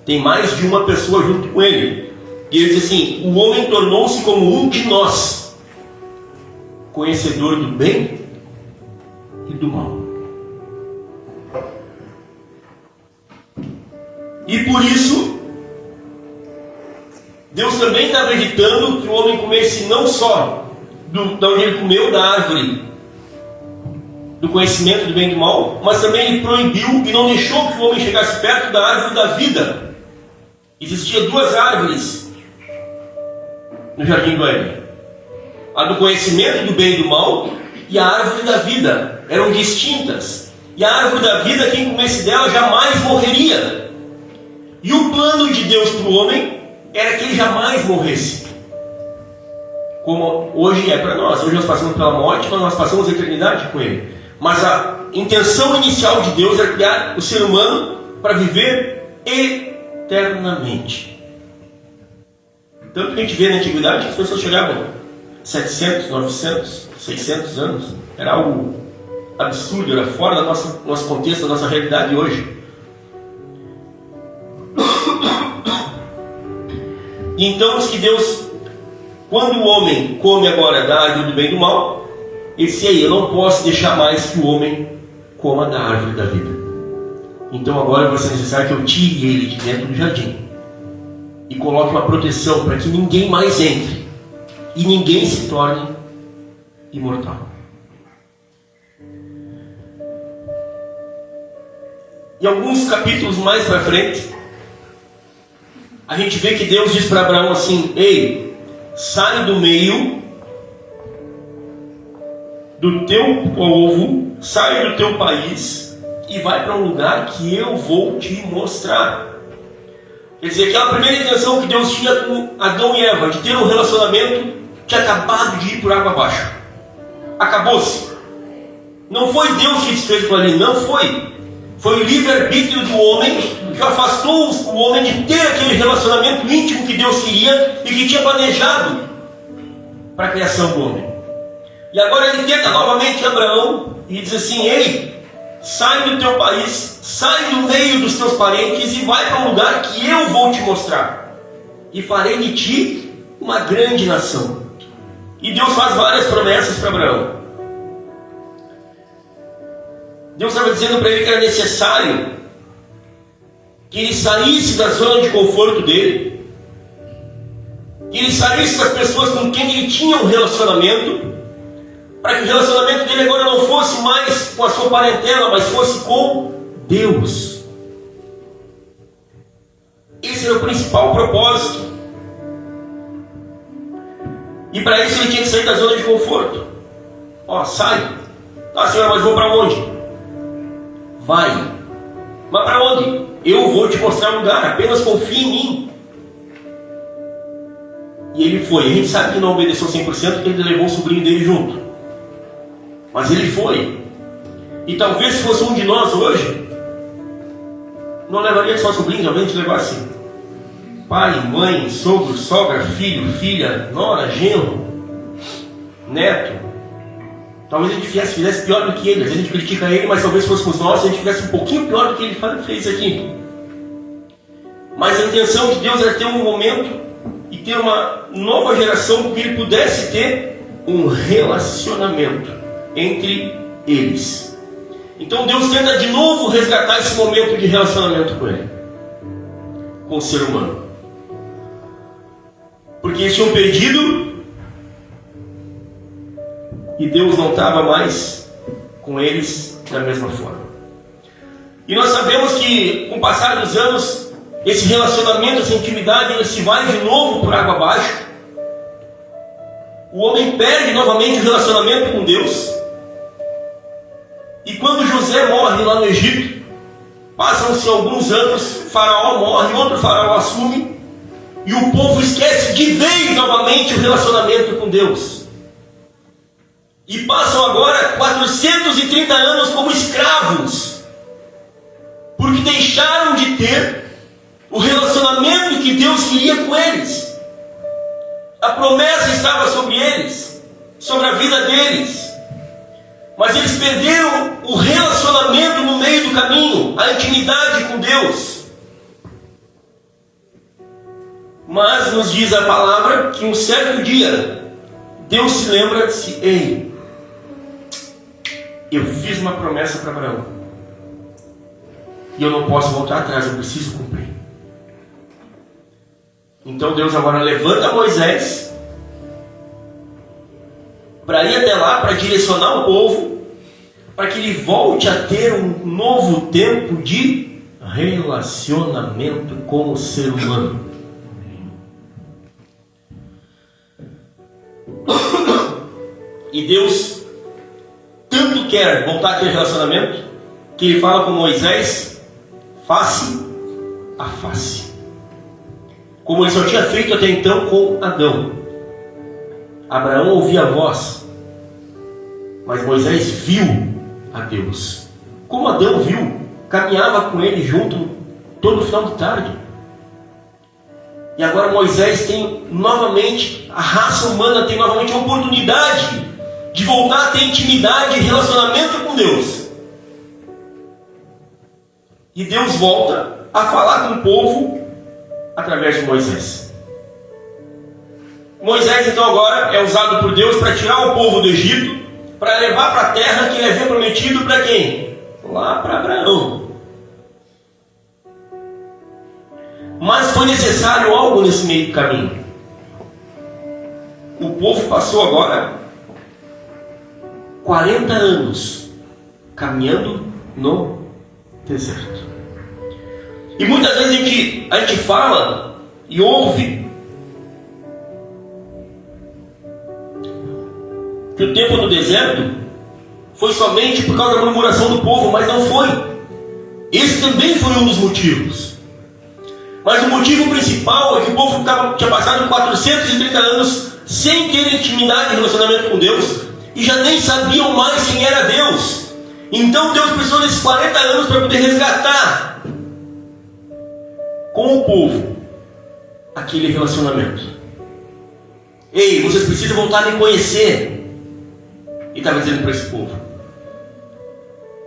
tem mais de uma pessoa junto com ele. E ele diz assim: o homem tornou-se como um de nós, conhecedor do bem e do mal. E por isso, Deus também estava evitando que o homem comesse não só da onde ele comeu, da árvore do conhecimento do bem e do mal, mas também ele proibiu e não deixou que o homem chegasse perto da árvore da vida. Existiam duas árvores no jardim do Éden: a do conhecimento do bem e do mal e a árvore da vida. Eram distintas. E a árvore da vida, quem comesse dela jamais morreria. E o plano de Deus para o homem era que ele jamais morresse, como hoje é para nós. Hoje nós passamos pela morte, mas nós passamos a eternidade com ele. Mas a intenção inicial de Deus era criar o ser humano para viver eternamente. Tanto que a gente vê na antiguidade que as pessoas chegavam 700, 900, 600 anos. Era algo absurdo, era fora do nosso contexto, da nossa realidade hoje. E então diz que Deus, quando o homem come agora da árvore do bem e do mal, ele disse: aí, eu não posso deixar mais que o homem coma da árvore da vida. Então agora vai ser necessário que eu tire ele de dentro do jardim e coloque uma proteção para que ninguém mais entre e ninguém se torne imortal. Em alguns capítulos mais para frente, a gente vê que Deus diz para Abraão assim: ei, sai do meio do teu povo, sai do teu país e vai para um lugar que eu vou te mostrar. Quer dizer, aquela primeira intenção que Deus tinha com Adão e Eva, de ter um relacionamento, tinha acabado de ir por água abaixo. Acabou-se. Não foi Deus que desfez aquilo ali, não foi. Foi o livre-arbítrio do homem que afastou o homem de ter aquele relacionamento íntimo que Deus queria e que tinha planejado para a criação do homem. E agora ele tenta novamente Abraão e diz assim: ei, sai do teu país, sai do meio dos teus parentes e vai para um lugar que eu vou te mostrar. E farei de ti uma grande nação. E Deus faz várias promessas para Abraão. Deus estava dizendo para ele que era necessário que ele saísse da zona de conforto dele, que ele saísse das pessoas com quem ele tinha um relacionamento, para que o relacionamento dele agora não fosse mais com a sua parentela, mas fosse com Deus. Esse era o principal propósito. E para isso ele tinha que sair da zona de conforto. Ó, sai. Tá, Senhor, mas vou para onde? Vai. Mas para onde? Eu vou te mostrar um lugar, apenas confie em mim. E ele foi. A gente sabe que não obedeceu 100% porque ele levou o sobrinho dele junto. Mas ele foi. E talvez se fosse um de nós hoje, não levaria só sobrinho, talvez a gente levasse pai, mãe, sogro, sogra, filho, filha, nora, genro, neto. Talvez a gente fizesse pior do que ele. Às vezes a gente critica ele, mas talvez fôssemos nós, a gente fizesse um pouquinho pior do que ele fez aqui. Mas a intenção de Deus era ter um momento e ter uma nova geração que ele pudesse ter um relacionamento entre eles. Então Deus tenta de novo resgatar esse momento de relacionamento com ele, com o ser humano. Porque eles tinham perdido e Deus não estava mais com eles da mesma forma. E nós sabemos que com o passar dos anos, esse relacionamento, essa intimidade, ele se vai de novo por água abaixo. O homem perde novamente o relacionamento com Deus. E quando José morre lá no Egito, passam-se alguns anos, Faraó morre, outro Faraó assume, e o povo esquece de vez novamente o relacionamento com Deus. E passam agora 430 anos como escravos, porque deixaram de ter o relacionamento que Deus queria com eles. A promessa estava sobre eles, sobre a vida deles, mas eles perderam o relacionamento no meio do caminho, a intimidade com Deus. Mas nos diz a palavra que um certo dia Deus se lembra e disse: ei, eu fiz uma promessa para Abraão e eu não posso voltar atrás, eu preciso cumprir. Então Deus agora levanta Moisés para ir até lá, para direcionar o povo, para que ele volte a ter um novo tempo de relacionamento com o ser humano. E Deus tanto quer voltar a ter relacionamento, que ele fala com Moisés face a face, como ele só tinha feito até então com Adão. Abraão ouvia a voz, mas Moisés viu a Deus, como Adão viu, caminhava com ele junto todo final de tarde. E agora Moisés tem novamente, a raça humana tem novamente a oportunidade de voltar a ter intimidade e relacionamento com Deus. E Deus volta a falar com o povo através de Moisés. Moisés então agora é usado por Deus para tirar o povo do Egito, para levar para a terra que ele havia prometido para quem? Lá para Abraão. Mas foi necessário algo nesse meio do caminho. O povo passou agora 40 anos caminhando no deserto. E muitas vezes a gente fala e ouve que o tempo no deserto foi somente por causa da murmuração do povo, mas não foi. Esse também foi um dos motivos. Mas o motivo principal é que o povo tinha passado 430 anos sem ter intimidade e relacionamento com Deus, e já nem sabiam mais quem era Deus. Então Deus precisou desses 40 anos para poder resgatar com o povo aquele relacionamento. Ei, vocês precisam voltar a me conhecer. E estava dizendo para esse povo.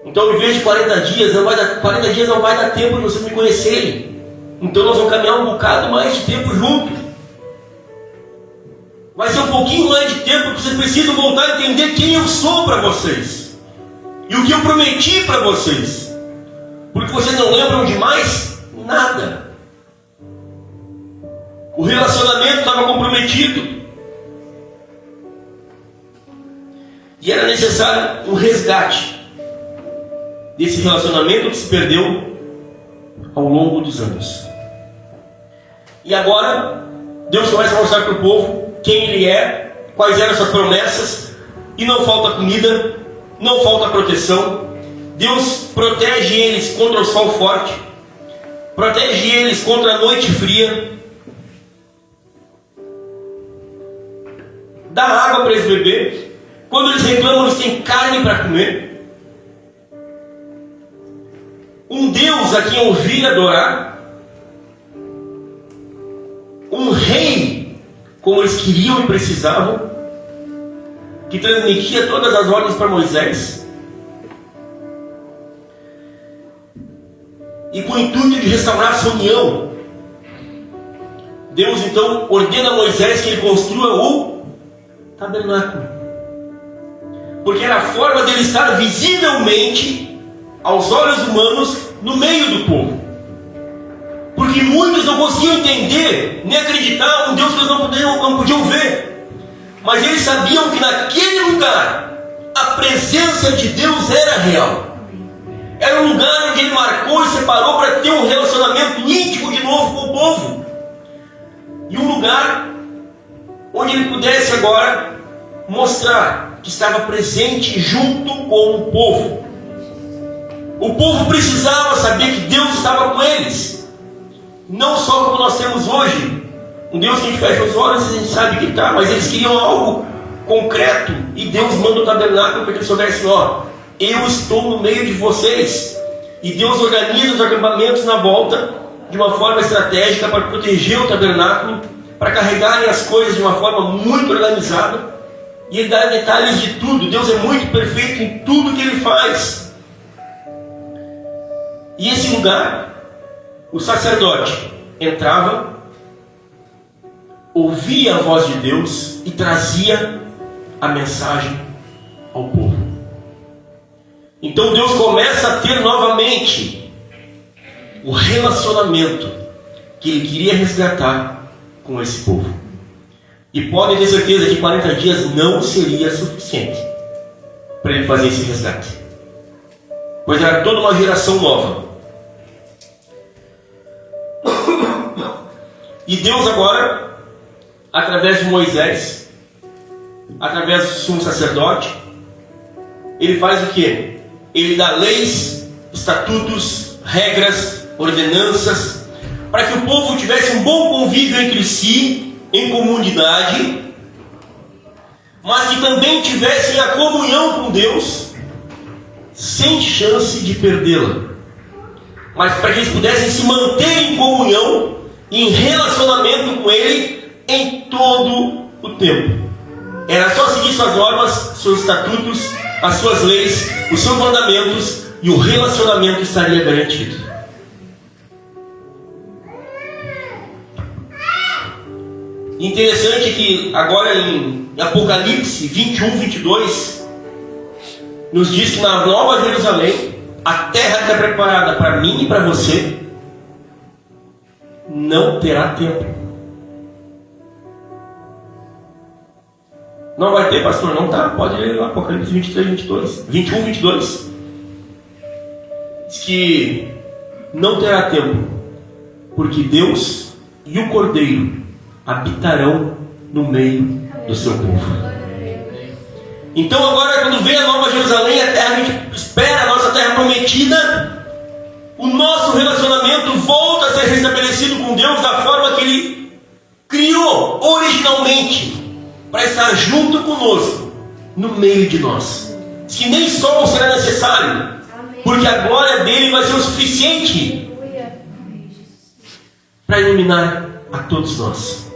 Então, em vez de 40 dias não vai dar tempo de vocês me conhecerem. Então nós vamos caminhar um bocado mais de tempo junto. Vai ser um pouquinho mais de tempo, porque vocês precisam voltar a entender quem eu sou para vocês. E o que eu prometi para vocês. Porque vocês não lembram de mais nada. O relacionamento estava comprometido. E era necessário um resgate desse relacionamento que se perdeu ao longo dos anos. E agora, Deus começa a mostrar para o povo quem Ele é, quais eram as suas promessas, e não falta comida, não falta proteção. Deus protege eles contra o sol forte, protege eles contra a noite fria, dá água para eles beber. Quando eles reclamam, eles têm carne para comer. Um Deus a quem ouvir e adorar. Um rei como eles queriam e precisavam. que transmitia todas as ordens para Moisés, e com o intuito de restaurar a união, Deus então ordena a Moisés que ele construa o tabernáculo, porque era a forma dele estar visivelmente aos olhos humanos no meio do povo. Porque muitos não conseguiam entender nem acreditar um Deus que eles não podiam ver, mas eles sabiam que naquele lugar a presença de Deus era real. Era um lugar onde ele marcou e separou para ter um relacionamento íntimo de novo com o povo, e um lugar onde ele pudesse agora mostrar que estava presente junto com o povo. O povo precisava saber que Deus estava com eles, não só como nós temos hoje, um Deus que a gente fecha os olhos e a gente sabe que está, mas eles queriam algo concreto, e Deus manda o tabernáculo para que eles soubessem: ó, eu estou no meio de vocês. E Deus organiza os acampamentos na volta de uma forma estratégica para proteger o tabernáculo, para carregarem as coisas de uma forma muito organizada, e Ele dá detalhes de tudo. Deus é muito perfeito em tudo que Ele faz. E esse lugar, o sacerdote entrava, ouvia a voz de Deus e trazia a mensagem ao povo. Então Deus começa a ter novamente o relacionamento que Ele queria resgatar com esse povo. E podem ter certeza que 40 dias não seria suficiente para Ele fazer esse resgate, pois era toda uma geração nova. E Deus agora, através de Moisés, através do sumo sacerdote, Ele faz o quê? Ele dá leis, estatutos, regras, ordenanças, para que o povo tivesse um bom convívio entre si, em comunidade, mas que também tivessem a comunhão com Deus, sem chance de perdê-la, mas para que eles pudessem se manter em comunhão, em relacionamento com Ele em todo o tempo. Era só seguir suas normas, seus estatutos, as suas leis, os seus mandamentos, e o relacionamento estaria garantido. Interessante que agora em Apocalipse 21, 22, nos diz que na Nova Jerusalém, a terra está preparada para mim e para você, não terá tempo. Não vai ter, pastor? Não tá. Pode ler lá, Apocalipse 23, 22. 21, 22. Diz que não terá tempo, porque Deus e o Cordeiro habitarão no meio do seu povo. Então agora, quando vem a Nova Jerusalém, a terra, a gente espera a nossa terra prometida, o nosso relacionamento volta a ser restabelecido com Deus da forma que Ele criou originalmente, para estar junto conosco, no meio de nós. Diz que nem sol será necessário, porque a glória dele vai ser o suficiente para iluminar a todos nós.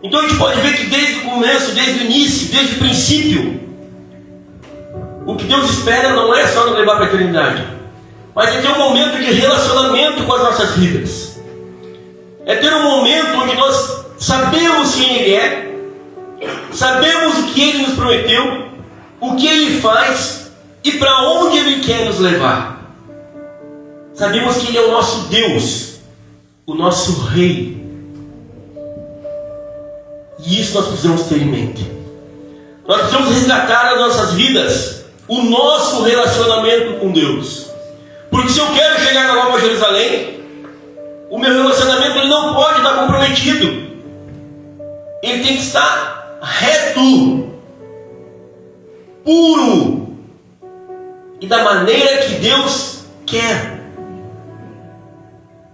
Então a gente pode ver que desde o começo, desde o início, desde o princípio, o que Deus espera não é só nos levar para a eternidade, mas é ter um momento de relacionamento com as nossas vidas. É ter um momento onde nós sabemos quem Ele é, sabemos o que Ele nos prometeu, o que Ele faz e para onde Ele quer nos levar. Sabemos que Ele é o nosso Deus, o nosso Rei. E isso nós precisamos ter em mente. Nós precisamos resgatar nas nossas vidas o nosso relacionamento com Deus. Porque se eu quero chegar na Nova Jerusalém, o meu relacionamento ele não pode estar comprometido. Ele tem que estar reto, puro e da maneira que Deus quer.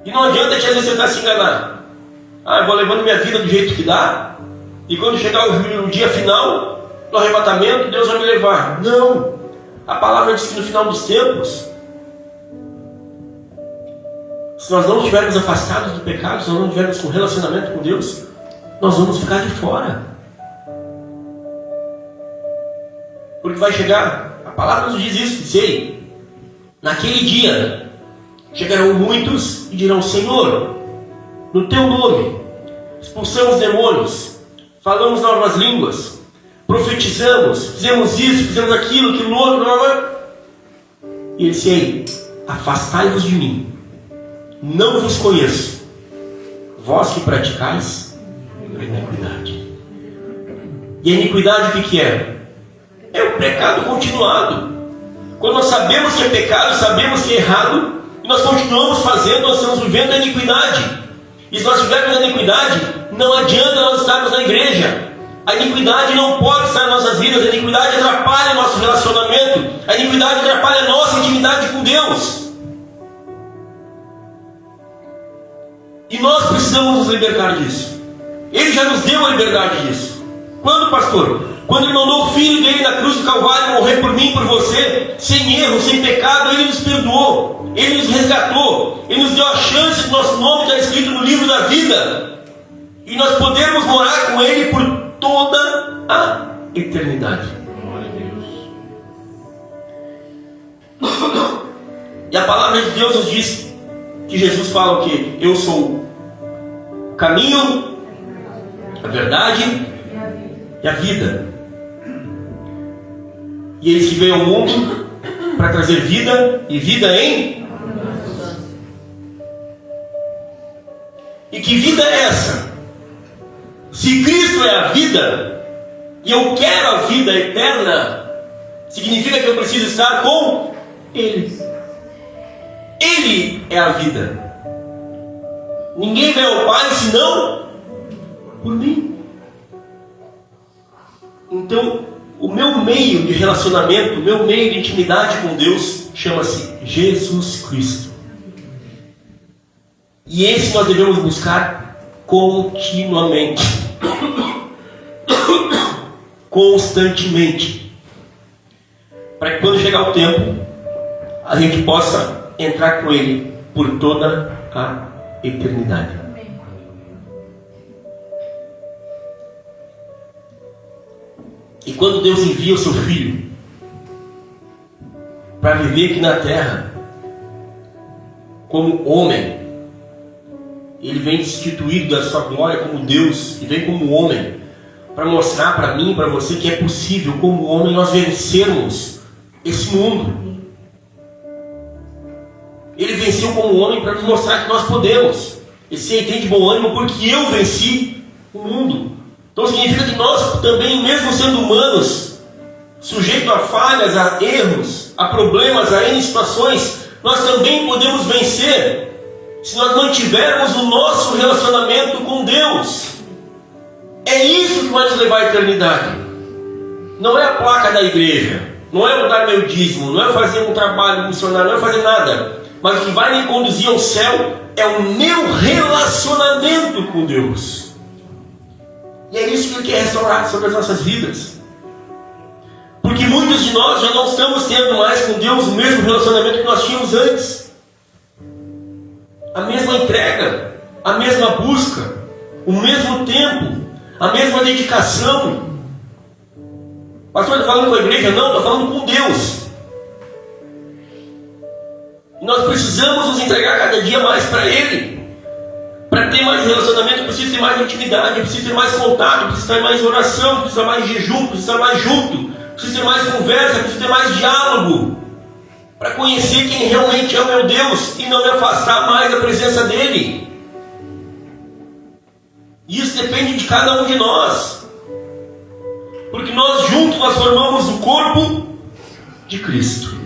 E não adianta às vezes você tentar se enganar. Eu vou levando minha vida do jeito que dá, e quando chegar o dia final do arrebatamento, Deus vai me levar. Não. A palavra diz que no final dos tempos, se nós não estivermos afastados do pecado, se nós não estivermos com relacionamento com Deus, nós vamos ficar de fora. Porque vai chegar, a palavra nos diz isso, sei, naquele dia chegarão muitos e dirão: Senhor, no teu nome expulsamos demônios, falamos novas línguas, profetizamos, fizemos isso, fizemos aquilo, aquilo outro. E ele disse: ei, afastai-vos de mim, não vos conheço, vós que praticais a iniquidade. E a iniquidade o que é? É o pecado continuado. Quando nós sabemos que é pecado, sabemos que é errado, e nós continuamos fazendo, nós estamos vivendo a iniquidade. E se nós estivermos na iniquidade, não adianta nós estarmos na igreja. A iniquidade não pode estar em nossas vidas. A iniquidade atrapalha nosso relacionamento. A iniquidade atrapalha a nossa intimidade com Deus. E nós precisamos nos libertar disso. Ele já nos deu a liberdade disso. Quando, pastor? Quando Ele mandou o Filho dele na cruz do Calvário morrer por mim e por você, sem erro, sem pecado, Ele nos perdoou, Ele nos resgatou, Ele nos deu a chance do nosso nome estar escrito no livro da vida, e nós podemos morar com Ele por toda a eternidade. E a palavra de Deus nos diz que Jesus fala o quê? Eu sou o caminho, a verdade e a vida. E Ele se veio ao mundo para trazer vida e vida em. E que vida é essa? Se Cristo é a vida e eu quero a vida eterna, significa que eu preciso estar com Ele. Ele é a vida. Ninguém vem ao Pai senão por mim. Então, o meu meio de relacionamento, o meu meio de intimidade com Deus chama-se Jesus Cristo. E esse nós devemos buscar continuamente, constantemente, para que quando chegar o tempo, a gente possa entrar com Ele por toda a eternidade. E quando Deus envia o seu Filho para viver aqui na terra como homem, Ele vem destituído da sua glória como Deus e vem como homem para mostrar para mim e para você que é possível, como homem, nós vencermos esse mundo. Ele venceu como homem para nos mostrar que nós podemos. Esse aí tem de bom ânimo porque eu venci o mundo. Então significa que nós também, mesmo sendo humanos, sujeitos a falhas, a erros, a problemas, a N situações, nós também podemos vencer se nós mantivermos o nosso relacionamento com Deus. É isso que vai nos levar à eternidade. Não é a placa da igreja, não é dar meu dízimo, não é fazer um trabalho missionário, não é fazer nada. Mas o que vai me conduzir ao céu é o meu relacionamento com Deus. E é isso que Ele quer restaurar sobre as nossas vidas. Porque muitos de nós já não estamos tendo mais com Deus o mesmo relacionamento que nós tínhamos antes. A mesma entrega, a mesma busca, o mesmo tempo, a mesma dedicação. Pastor, está falando com a igreja? Não, estou falando com Deus. E nós precisamos nos entregar cada dia mais para Ele. Para ter mais relacionamento, precisa ter mais intimidade, precisa ter mais contato, precisa ter mais oração, precisa ter mais jejum, precisa estar mais junto, precisa ter mais conversa, precisa ter mais diálogo, para conhecer quem realmente é o meu Deus e não me afastar mais da presença dEle. Isso depende de cada um de nós, porque nós juntos nós formamos o corpo de Cristo,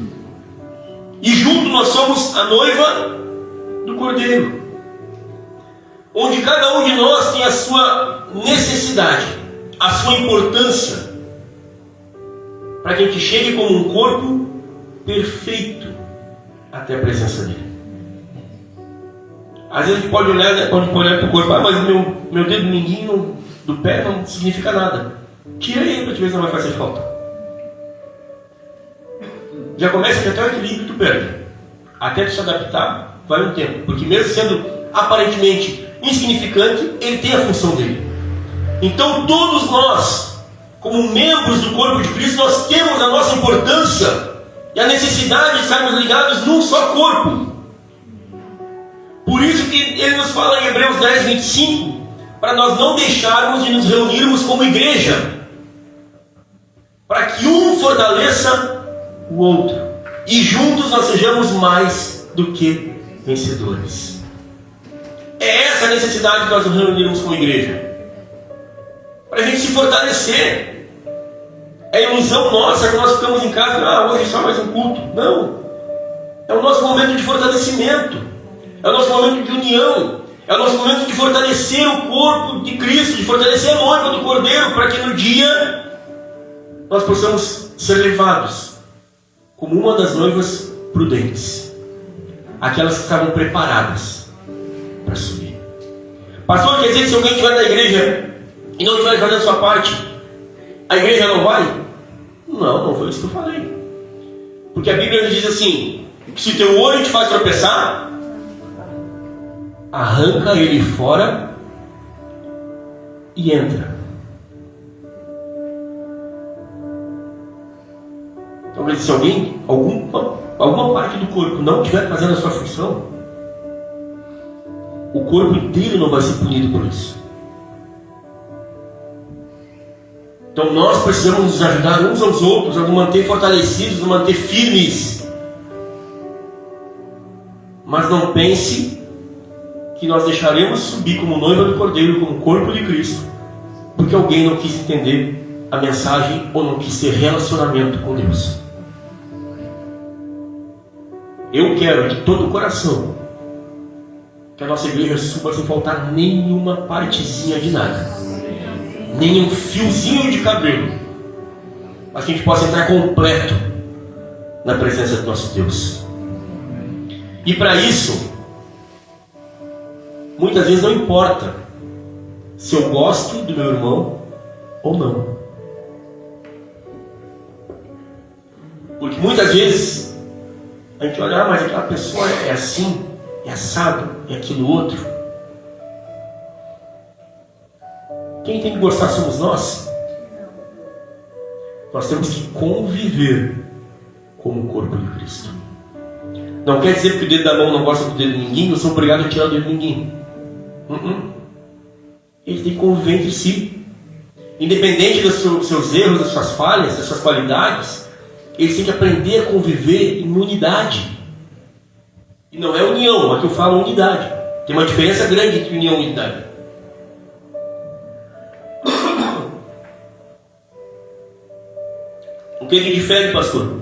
e juntos nós somos a noiva do Cordeiro, onde cada um de nós tem a sua necessidade, a sua importância, para que a gente chegue como um corpo perfeito até a presença dEle. Às vezes a gente pode olhar para o corpo, mas meu dedo mindinho do pé não significa nada. Tira ele para te ver se não vai fazer falta. Já começa que até o equilíbrio tu perde. Até tu se adaptar, vai um tempo. Porque mesmo sendo aparentemente insignificante, ele tem a função dele. Então todos nós, como membros do corpo de Cristo, nós temos a nossa importância e a necessidade de estarmos ligados num só corpo. Por isso que ele nos fala em Hebreus 10, 25, para nós não deixarmos de nos reunirmos como igreja, para que um fortaleça o outro, e juntos nós sejamos mais do que vencedores. É essa a necessidade de nós nos reunirmos como igreja, para a gente se fortalecer. É ilusão nossa que nós ficamos em casa, hoje é só mais um culto. Não, é o nosso momento de fortalecimento, é o nosso momento de união, é o nosso momento de fortalecer o corpo de Cristo, de fortalecer a noiva do Cordeiro, para que no dia nós possamos ser levados como uma das noivas prudentes, aquelas que estavam preparadas para subir. Pastor, quer dizer que se alguém estiver na igreja e não estiver fazendo a sua parte, a igreja não vai? Não, não foi isso que eu falei. Porque a Bíblia diz assim, que se o teu olho te faz tropeçar, arranca ele fora e entra. Então, se alguém, alguma parte do corpo não estiver fazendo a sua função, o corpo inteiro não vai ser punido por isso. Então nós precisamos nos ajudar uns aos outros a nos manter fortalecidos, nos manter firmes. Mas não pense que nós deixaremos subir como noiva do Cordeiro, como corpo de Cristo, porque alguém não quis entender a mensagem ou não quis ter relacionamento com Deus. Eu quero de todo o coração que a nossa igreja suba sem faltar nenhuma partezinha de nada, nenhum fiozinho de cabelo, mas que a gente possa entrar completo na presença do nosso Deus. E para isso, muitas vezes não importa se eu gosto do meu irmão ou não, porque muitas vezes a gente olha, mas aquela pessoa é assim, é assado, é aquilo outro. Quem tem que gostar somos nós. Nós temos que conviver como o corpo de Cristo. Não quer dizer que o dedo da mão não gosta do dedo de ninguém, eu sou obrigado a tirar o dedo de ninguém. Eles têm que conviver entre si. Independente dos seus erros, das suas falhas, das suas qualidades, eles têm que aprender a conviver em unidade. E não é união, aqui eu falo unidade. Tem uma diferença grande entre união e unidade. O que difere, pastor?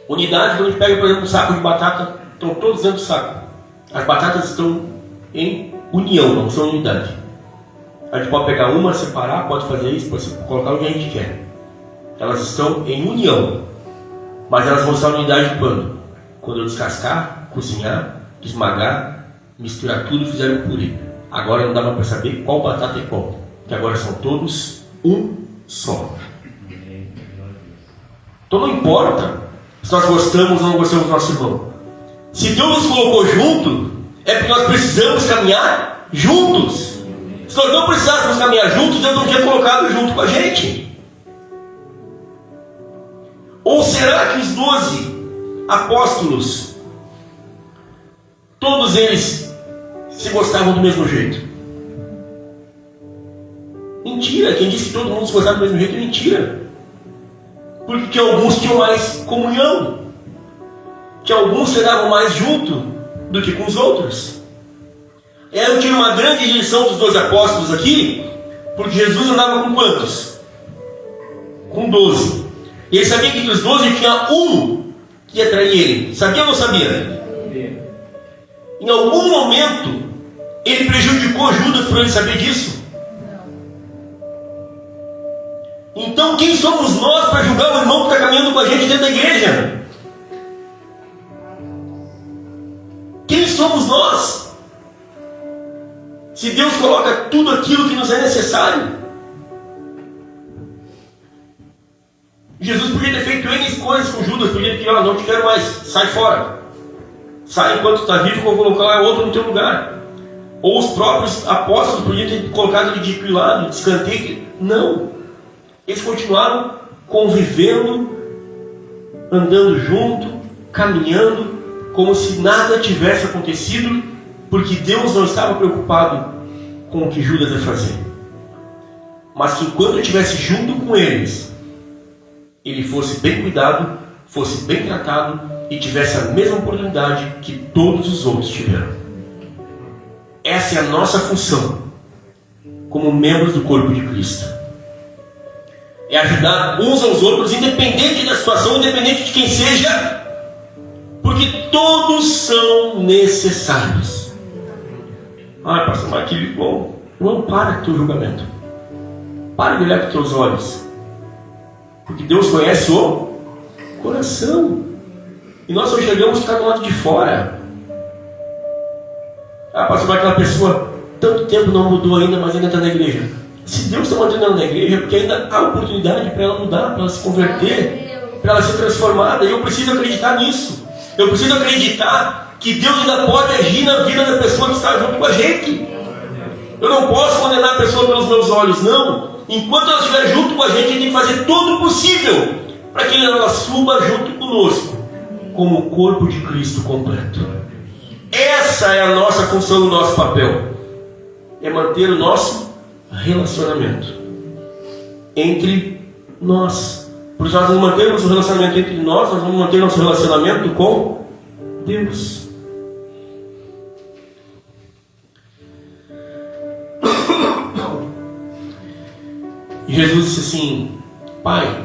Unidade, quando a gente pega, por exemplo, um saco de batata, estão todos dentro do saco. As batatas estão em união, não são unidade. A gente pode pegar uma, separar, pode fazer isso, pode colocar o que a gente quer. Elas estão em união, mas elas vão estar em unidade quando? Quando eu descascar, cozinhar, esmagar, misturar tudo e fizer um purê. Agora não dá mais para saber qual batata é qual, que agora são todos um só. Então não importa se nós gostamos ou não gostamos do nosso irmão. Se Deus nos colocou junto, é porque nós precisamos caminhar juntos. Se nós não precisássemos caminhar juntos, Deus não tinha colocado junto com a gente. Ou será que os 12 apóstolos, todos eles se gostavam do mesmo jeito? Mentira, quem disse que todo mundo se gostava do mesmo jeito é mentira. Porque que alguns tinham mais comunhão, que alguns se davam mais junto do que com os outros. Eu tiro uma grande lição dos 12 apóstolos aqui, porque Jesus andava com quantos? Com 12. E ele sabia que entre os 12 tinha um que ia trair ele. Sabia ou não sabia? Em algum momento ele prejudicou Judas por ele saber disso? Então quem somos nós para julgar o irmão que está caminhando com a gente dentro da igreja? Quem somos nós? Se Deus coloca tudo aquilo que nos é necessário. Jesus podia ter feito N coisas com Judas, podia ter, não te quero mais, sai fora. Sai enquanto está vivo, vou colocar outro no teu lugar. Ou os próprios apóstolos podiam ter colocado ele de lado, de escanteio. Não. Eles continuaram convivendo, andando junto, caminhando, como se nada tivesse acontecido, porque Deus não estava preocupado com o que Judas ia fazer. Mas que enquanto eu estivesse junto com eles, ele fosse bem cuidado, fosse bem tratado e tivesse a mesma oportunidade que todos os outros tiveram. Essa é a nossa função como membros do corpo de Cristo. É ajudar uns aos outros, independente da situação, independente de quem seja, porque todos são necessários. Pastor, mas que bom. Não para com o teu julgamento. Para de olhar com os teus olhos. Porque Deus conhece o coração. E nós só chegamos a ficar do lado de fora. Pastor, mas aquela pessoa tanto tempo não mudou ainda, mas ainda está na igreja. Se Deus está mantendo ela na igreja, é porque ainda há oportunidade para ela mudar, para ela se converter, para ela ser transformada. E eu preciso acreditar nisso. Eu preciso acreditar que Deus ainda pode agir na vida da pessoa que está junto com a gente. Eu não posso condenar a pessoa pelos meus olhos, não. Enquanto ela estiver junto com a gente tem que fazer todo o possível para que ela suba junto conosco, como o corpo de Cristo completo. Essa é a nossa função, o nosso papel. É manter o nosso relacionamento entre nós. Porque nós vamos manter nosso relacionamento entre nós vamos manter nosso relacionamento com Deus. E Jesus disse assim: Pai,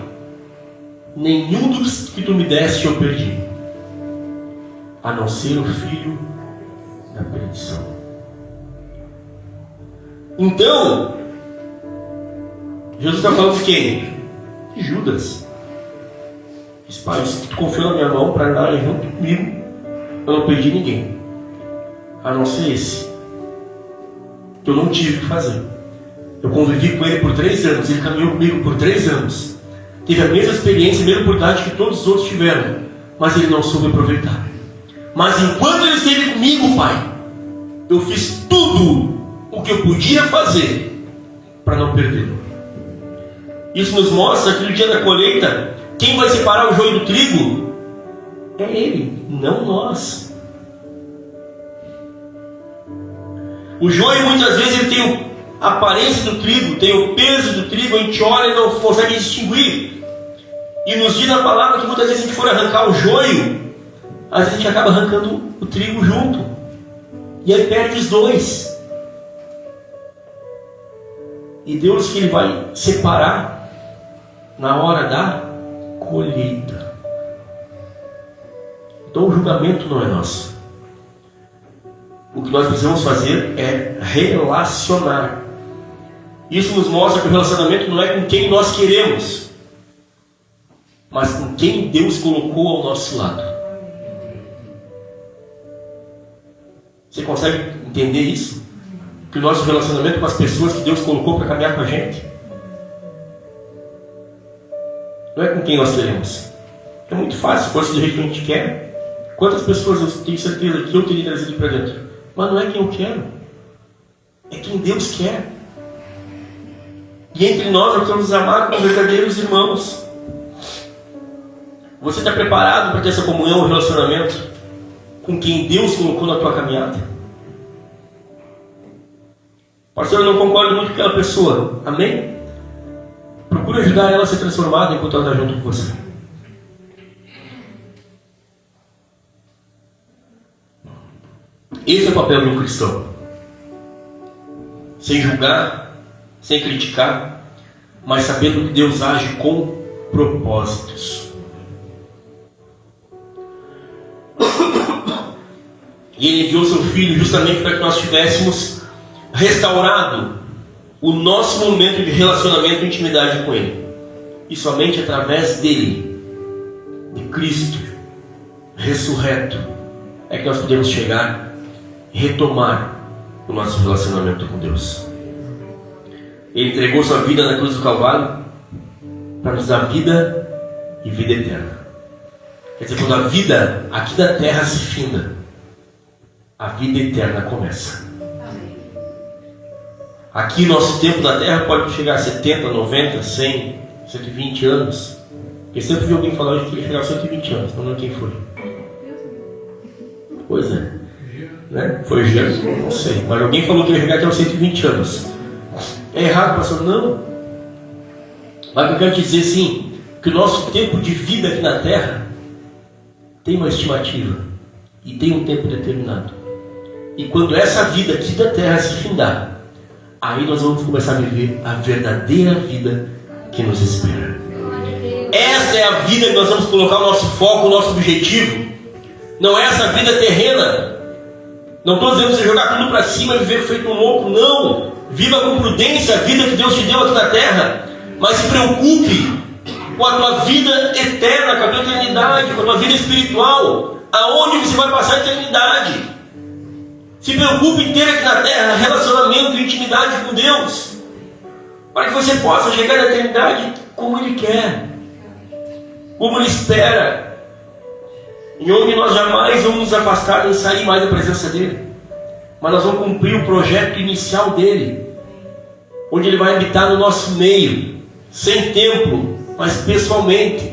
nenhum dos que tu me deste eu perdi, a não ser o filho da perdição. Então, Jesus está falando de quem? De Judas. Diz: Pai, se tu confiou na minha mão para andar junto comigo, eu não perdi ninguém, a não ser esse, que eu não tive o que fazer. Eu convivi com ele por 3 anos, ele caminhou comigo por 3 anos, teve a mesma experiência, a mesma oportunidade que todos os outros tiveram, mas ele não soube aproveitar. Mas enquanto ele esteve comigo, Pai, eu fiz tudo o que eu podia fazer para não perdê-lo. Isso nos mostra que no dia da colheita, quem vai separar o joio do trigo é Ele, não nós. O joio muitas vezes ele tem a aparência do trigo, tem o peso do trigo, a gente olha e não consegue distinguir. E nos diz a palavra que muitas vezes a gente for arrancar o joio, às vezes a gente acaba arrancando o trigo junto, e aí perde os dois. E Deus que Ele vai separar na hora da colheita. Então o julgamento não é nosso. O que nós precisamos fazer é relacionar. Isso nos mostra que o relacionamento não é com quem nós queremos, mas com quem Deus colocou ao nosso lado. Você consegue entender isso? Que o nosso relacionamento com as pessoas que Deus colocou para caminhar com a gente não é com quem nós queremos. É muito fácil, pode ser do jeito que a gente quer. Quantas pessoas eu tenho certeza que eu teria trazido para dentro? Mas não é quem eu quero, é quem Deus quer. E entre nós precisamos nos amar como verdadeiros irmãos. Você está preparado para ter essa comunhão, relacionamento com quem Deus colocou na tua caminhada? Pastor, eu não concordo muito com aquela pessoa. Amém? Procura ajudar ela a ser transformada enquanto ela está junto com você. Esse é o papel de um cristão. Sem julgar, sem criticar, mas sabendo que Deus age com propósitos. E Ele enviou seu Filho justamente para que nós tivéssemos restaurado o nosso momento de relacionamento e intimidade com Ele. E somente através dele, de Cristo ressurreto, é que nós podemos chegar e retomar o nosso relacionamento com Deus. Ele entregou sua vida na cruz do Calvário para nos dar vida e vida eterna. Quer dizer, quando a vida aqui da terra se finda, a vida eterna começa. Aqui nosso tempo da terra pode chegar a 70, 90, 100, 120 anos. Eu sempre vi alguém falar que ia chegar aos 120 anos, não lembro quem foi. Pois é. Né? Foi Jesus, não sei. Mas alguém falou que ia chegar até aos 120 anos. É errado, pastor? Não. Mas eu quero te dizer assim, que o nosso tempo de vida aqui na Terra tem uma estimativa e tem um tempo determinado. E quando essa vida aqui da Terra se findar, aí nós vamos começar a viver a verdadeira vida que nos espera. Essa é a vida que nós vamos colocar o nosso foco, o nosso objetivo. Não é essa vida terrena. Não estou dizendo você jogar tudo para cima e viver feito um louco. Não. Viva com prudência a vida que Deus te deu aqui na Terra. Mas se preocupe com a tua vida eterna, com a tua eternidade, com a tua vida espiritual. Aonde você vai passar a eternidade. Se preocupe em ter aqui na Terra relacionamento e intimidade com Deus. Para que você possa chegar na eternidade como Ele quer. Como Ele espera. E onde nós jamais vamos nos afastar nem sair mais da presença dEle. Mas nós vamos cumprir o projeto inicial dEle. Onde Ele vai habitar no nosso meio. Sem templo, mas pessoalmente.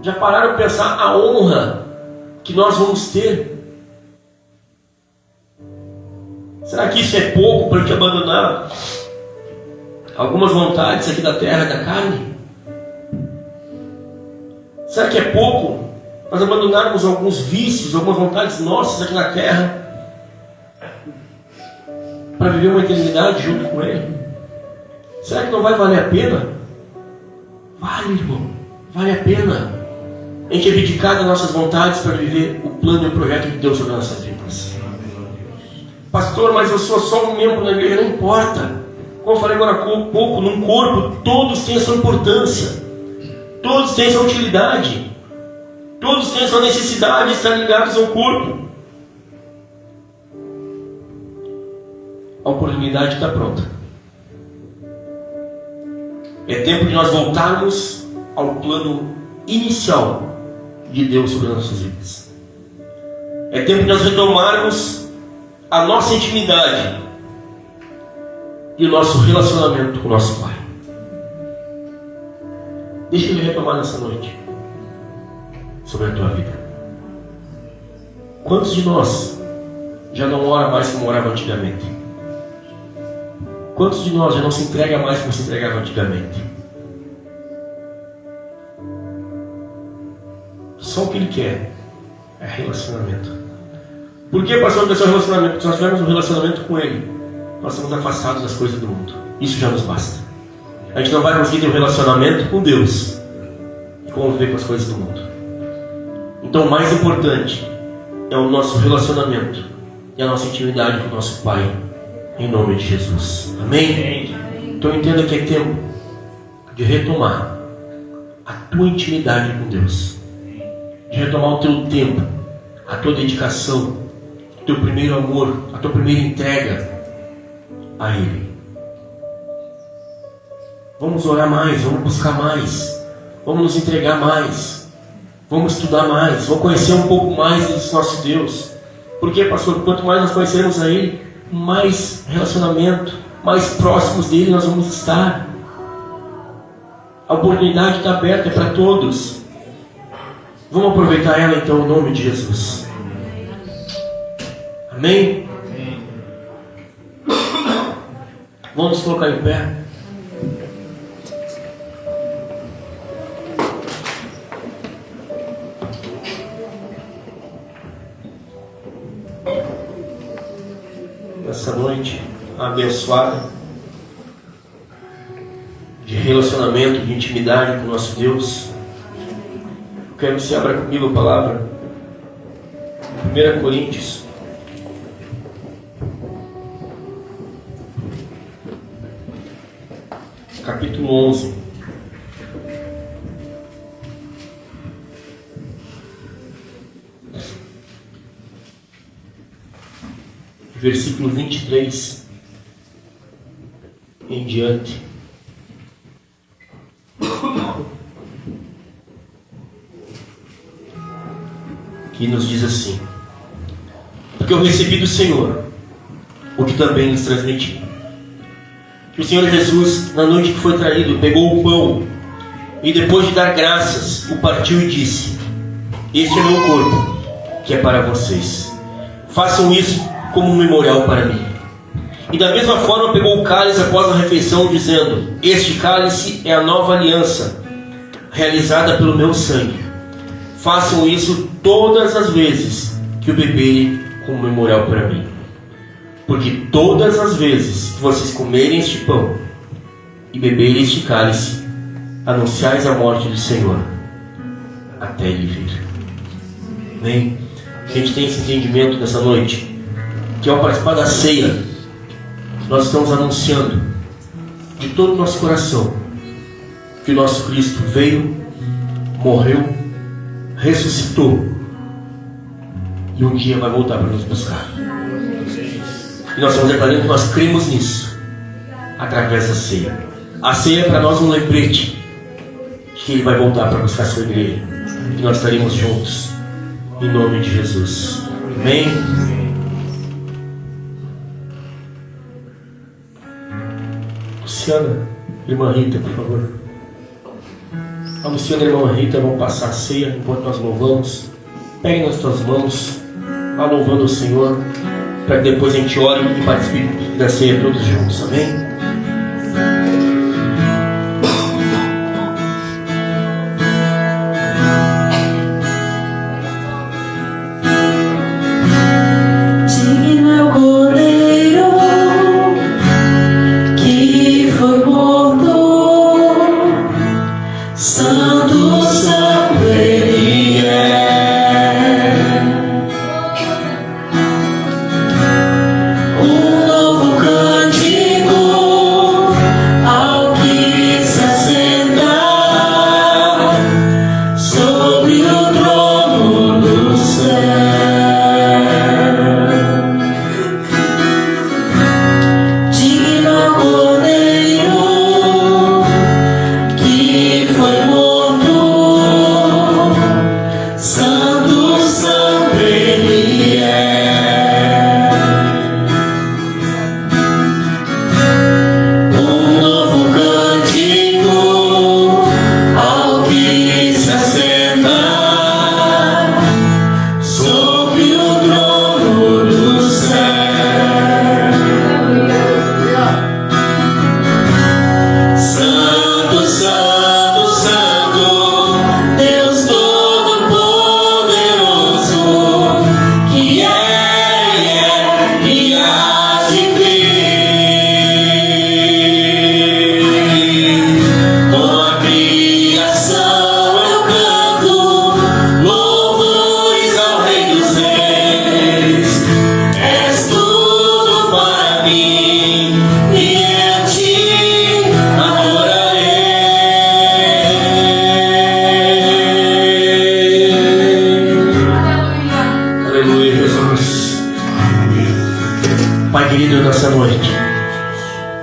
Já pararam para pensar a honra que nós vamos ter? Será que isso é pouco para te abandonar algumas vontades aqui da terra, da carne? Será que é pouco nós abandonarmos alguns vícios, algumas vontades nossas aqui na terra para viver uma eternidade junto com Ele? Será que não vai valer a pena? Vale, irmão, vale a pena a gente abdicar das nossas vontades para viver o plano e o projeto de Deus sobre as nossas vidas. Pastor, mas eu sou só um membro da igreja. Não importa. Como eu falei agora há pouco, num corpo todos têm a sua importância, todos têm a sua utilidade, todos têm a sua necessidade de estar ligados ao corpo. A oportunidade está pronta. É tempo de nós voltarmos ao plano inicial de Deus sobre as nossas vidas. É tempo de nós retomarmos a nossa intimidade e o nosso relacionamento com o nosso Pai. Deixa Ele retomar nessa noite sobre a tua vida. Quantos de nós já não ora mais como orava antigamente? Quantos de nós já não se entrega mais como se entregava antigamente? Só o que Ele quer é relacionamento. Por que, pastor, desse relacionamento? Porque se nós tivermos um relacionamento com Ele, nós estamos afastados das coisas do mundo. Isso já nos basta. A gente não vai conseguir ter um relacionamento com Deus e conviver com as coisas do mundo. Então o mais importante é o nosso relacionamento e a nossa intimidade com o nosso Pai, em nome de Jesus. Amém? Então entenda que é tempo de retomar a tua intimidade com Deus, de retomar o teu tempo, a tua dedicação, o teu primeiro amor, a tua primeira entrega a Ele. Vamos orar mais, vamos buscar mais, vamos nos entregar mais, vamos estudar mais, vamos conhecer um pouco mais desse nosso Deus. Porque, pastor, quanto mais nós conhecermos a Ele, mais relacionamento, mais próximos dele nós vamos estar. A oportunidade está aberta, é para todos. Vamos aproveitar ela então em nome de Jesus. Amém? Vamos nos colocar em pé. Essa noite abençoada de relacionamento, de intimidade com o nosso Deus, eu quero que você abra comigo a palavra 1 Coríntios capítulo 11. Versículo 23 em diante. Que nos diz assim: porque eu recebi do Senhor o que também lhes transmiti, que o Senhor Jesus, na noite que foi traído, pegou o pão e depois de dar graças, o partiu e disse: este é meu corpo, que é para vocês. Façam isso como um memorial para mim. E da mesma forma pegou o cálice após a refeição, dizendo: este cálice é a nova aliança, realizada pelo meu sangue. Façam isso todas as vezes que o beberem como memorial para mim. Porque todas as vezes que vocês comerem este pão e beberem este cálice, anunciais a morte do Senhor até Ele vir. Amém? A gente tem esse entendimento nessa noite, que ao participar da ceia, nós estamos anunciando de todo o nosso coração que o nosso Cristo veio, morreu, ressuscitou e um dia vai voltar para nos buscar. E nós estamos declarando que nós cremos nisso através da ceia. A ceia é para nós um lembrete de que Ele vai voltar para buscar a sua igreja e nós estaremos juntos em nome de Jesus. Amém? Luciana, irmã Rita, por favor. A Luciana e a irmã Rita vão passar a ceia enquanto nós louvamos. Peguem nas tuas mãos, vá louvando o Senhor, para que depois a gente ore e participe da ceia todos juntos. Amém?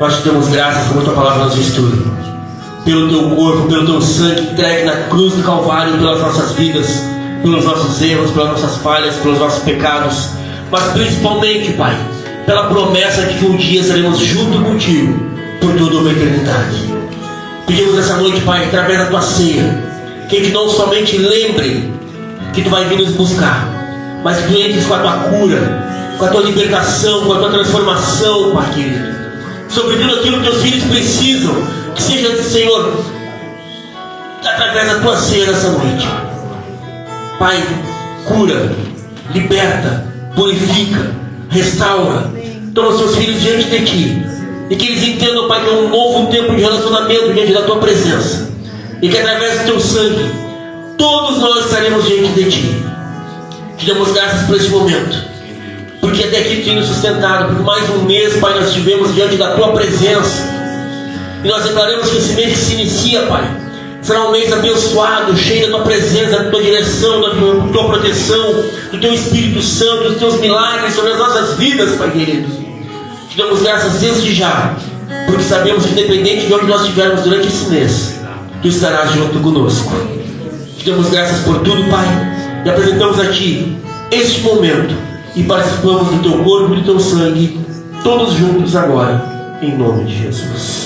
Nós te damos graças como a tua palavra nos instrui, pelo teu corpo, pelo teu sangue entregue na cruz do Calvário, pelas nossas vidas, pelos nossos erros, pelas nossas falhas, pelos nossos pecados, mas principalmente, Pai, pela promessa de que um dia estaremos junto contigo por toda uma eternidade. Pedimos essa noite, Pai, através da tua ceia, que a gente não somente lembre que tu vai vir nos buscar, mas que tu entres com a tua cura, com a tua libertação, com a tua transformação, Pai querido, sobre tudo aquilo que teus filhos precisam, que seja, Senhor, através da tua ceia nessa noite. Pai, cura, liberta, purifica, restaura. Toma os seus filhos diante de ti, e que eles entendam, Pai, que é um novo tempo de relacionamento diante da tua presença, e que através do teu sangue todos nós estaremos diante de ti. Te damos graças por esse momento, porque até aqui tu tem nos sustentado, porque mais um mês, Pai, nós estivemos diante da tua presença, e nós declaramos que esse mês que se inicia, Pai, será um mês abençoado, cheio da tua presença, da tua direção, da tua proteção, do teu Espírito Santo, dos teus milagres sobre as nossas vidas, Pai querido. Te damos graças desde já, porque sabemos que independente de onde nós estivermos durante esse mês, tu estarás junto conosco. Te damos graças por tudo, Pai, e apresentamos a ti este momento, e participamos do teu corpo e do teu sangue, todos juntos agora, em nome de Jesus.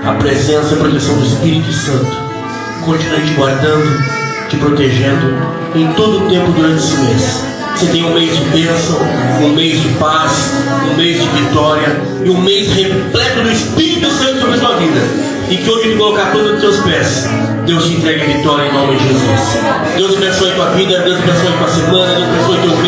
A presença e a proteção do Espírito Santo continue te guardando, te protegendo em todo o tempo durante esse mês. Você tem um mês de bênção, um mês de paz, um mês de vitória e um mês repleto do Espírito Santo sobre a sua vida. E que hoje Ele colocar todos os teus pés, Deus te entregue a vitória em nome de Jesus. Deus abençoe a tua vida, Deus abençoe a tua semana, Deus abençoe o teu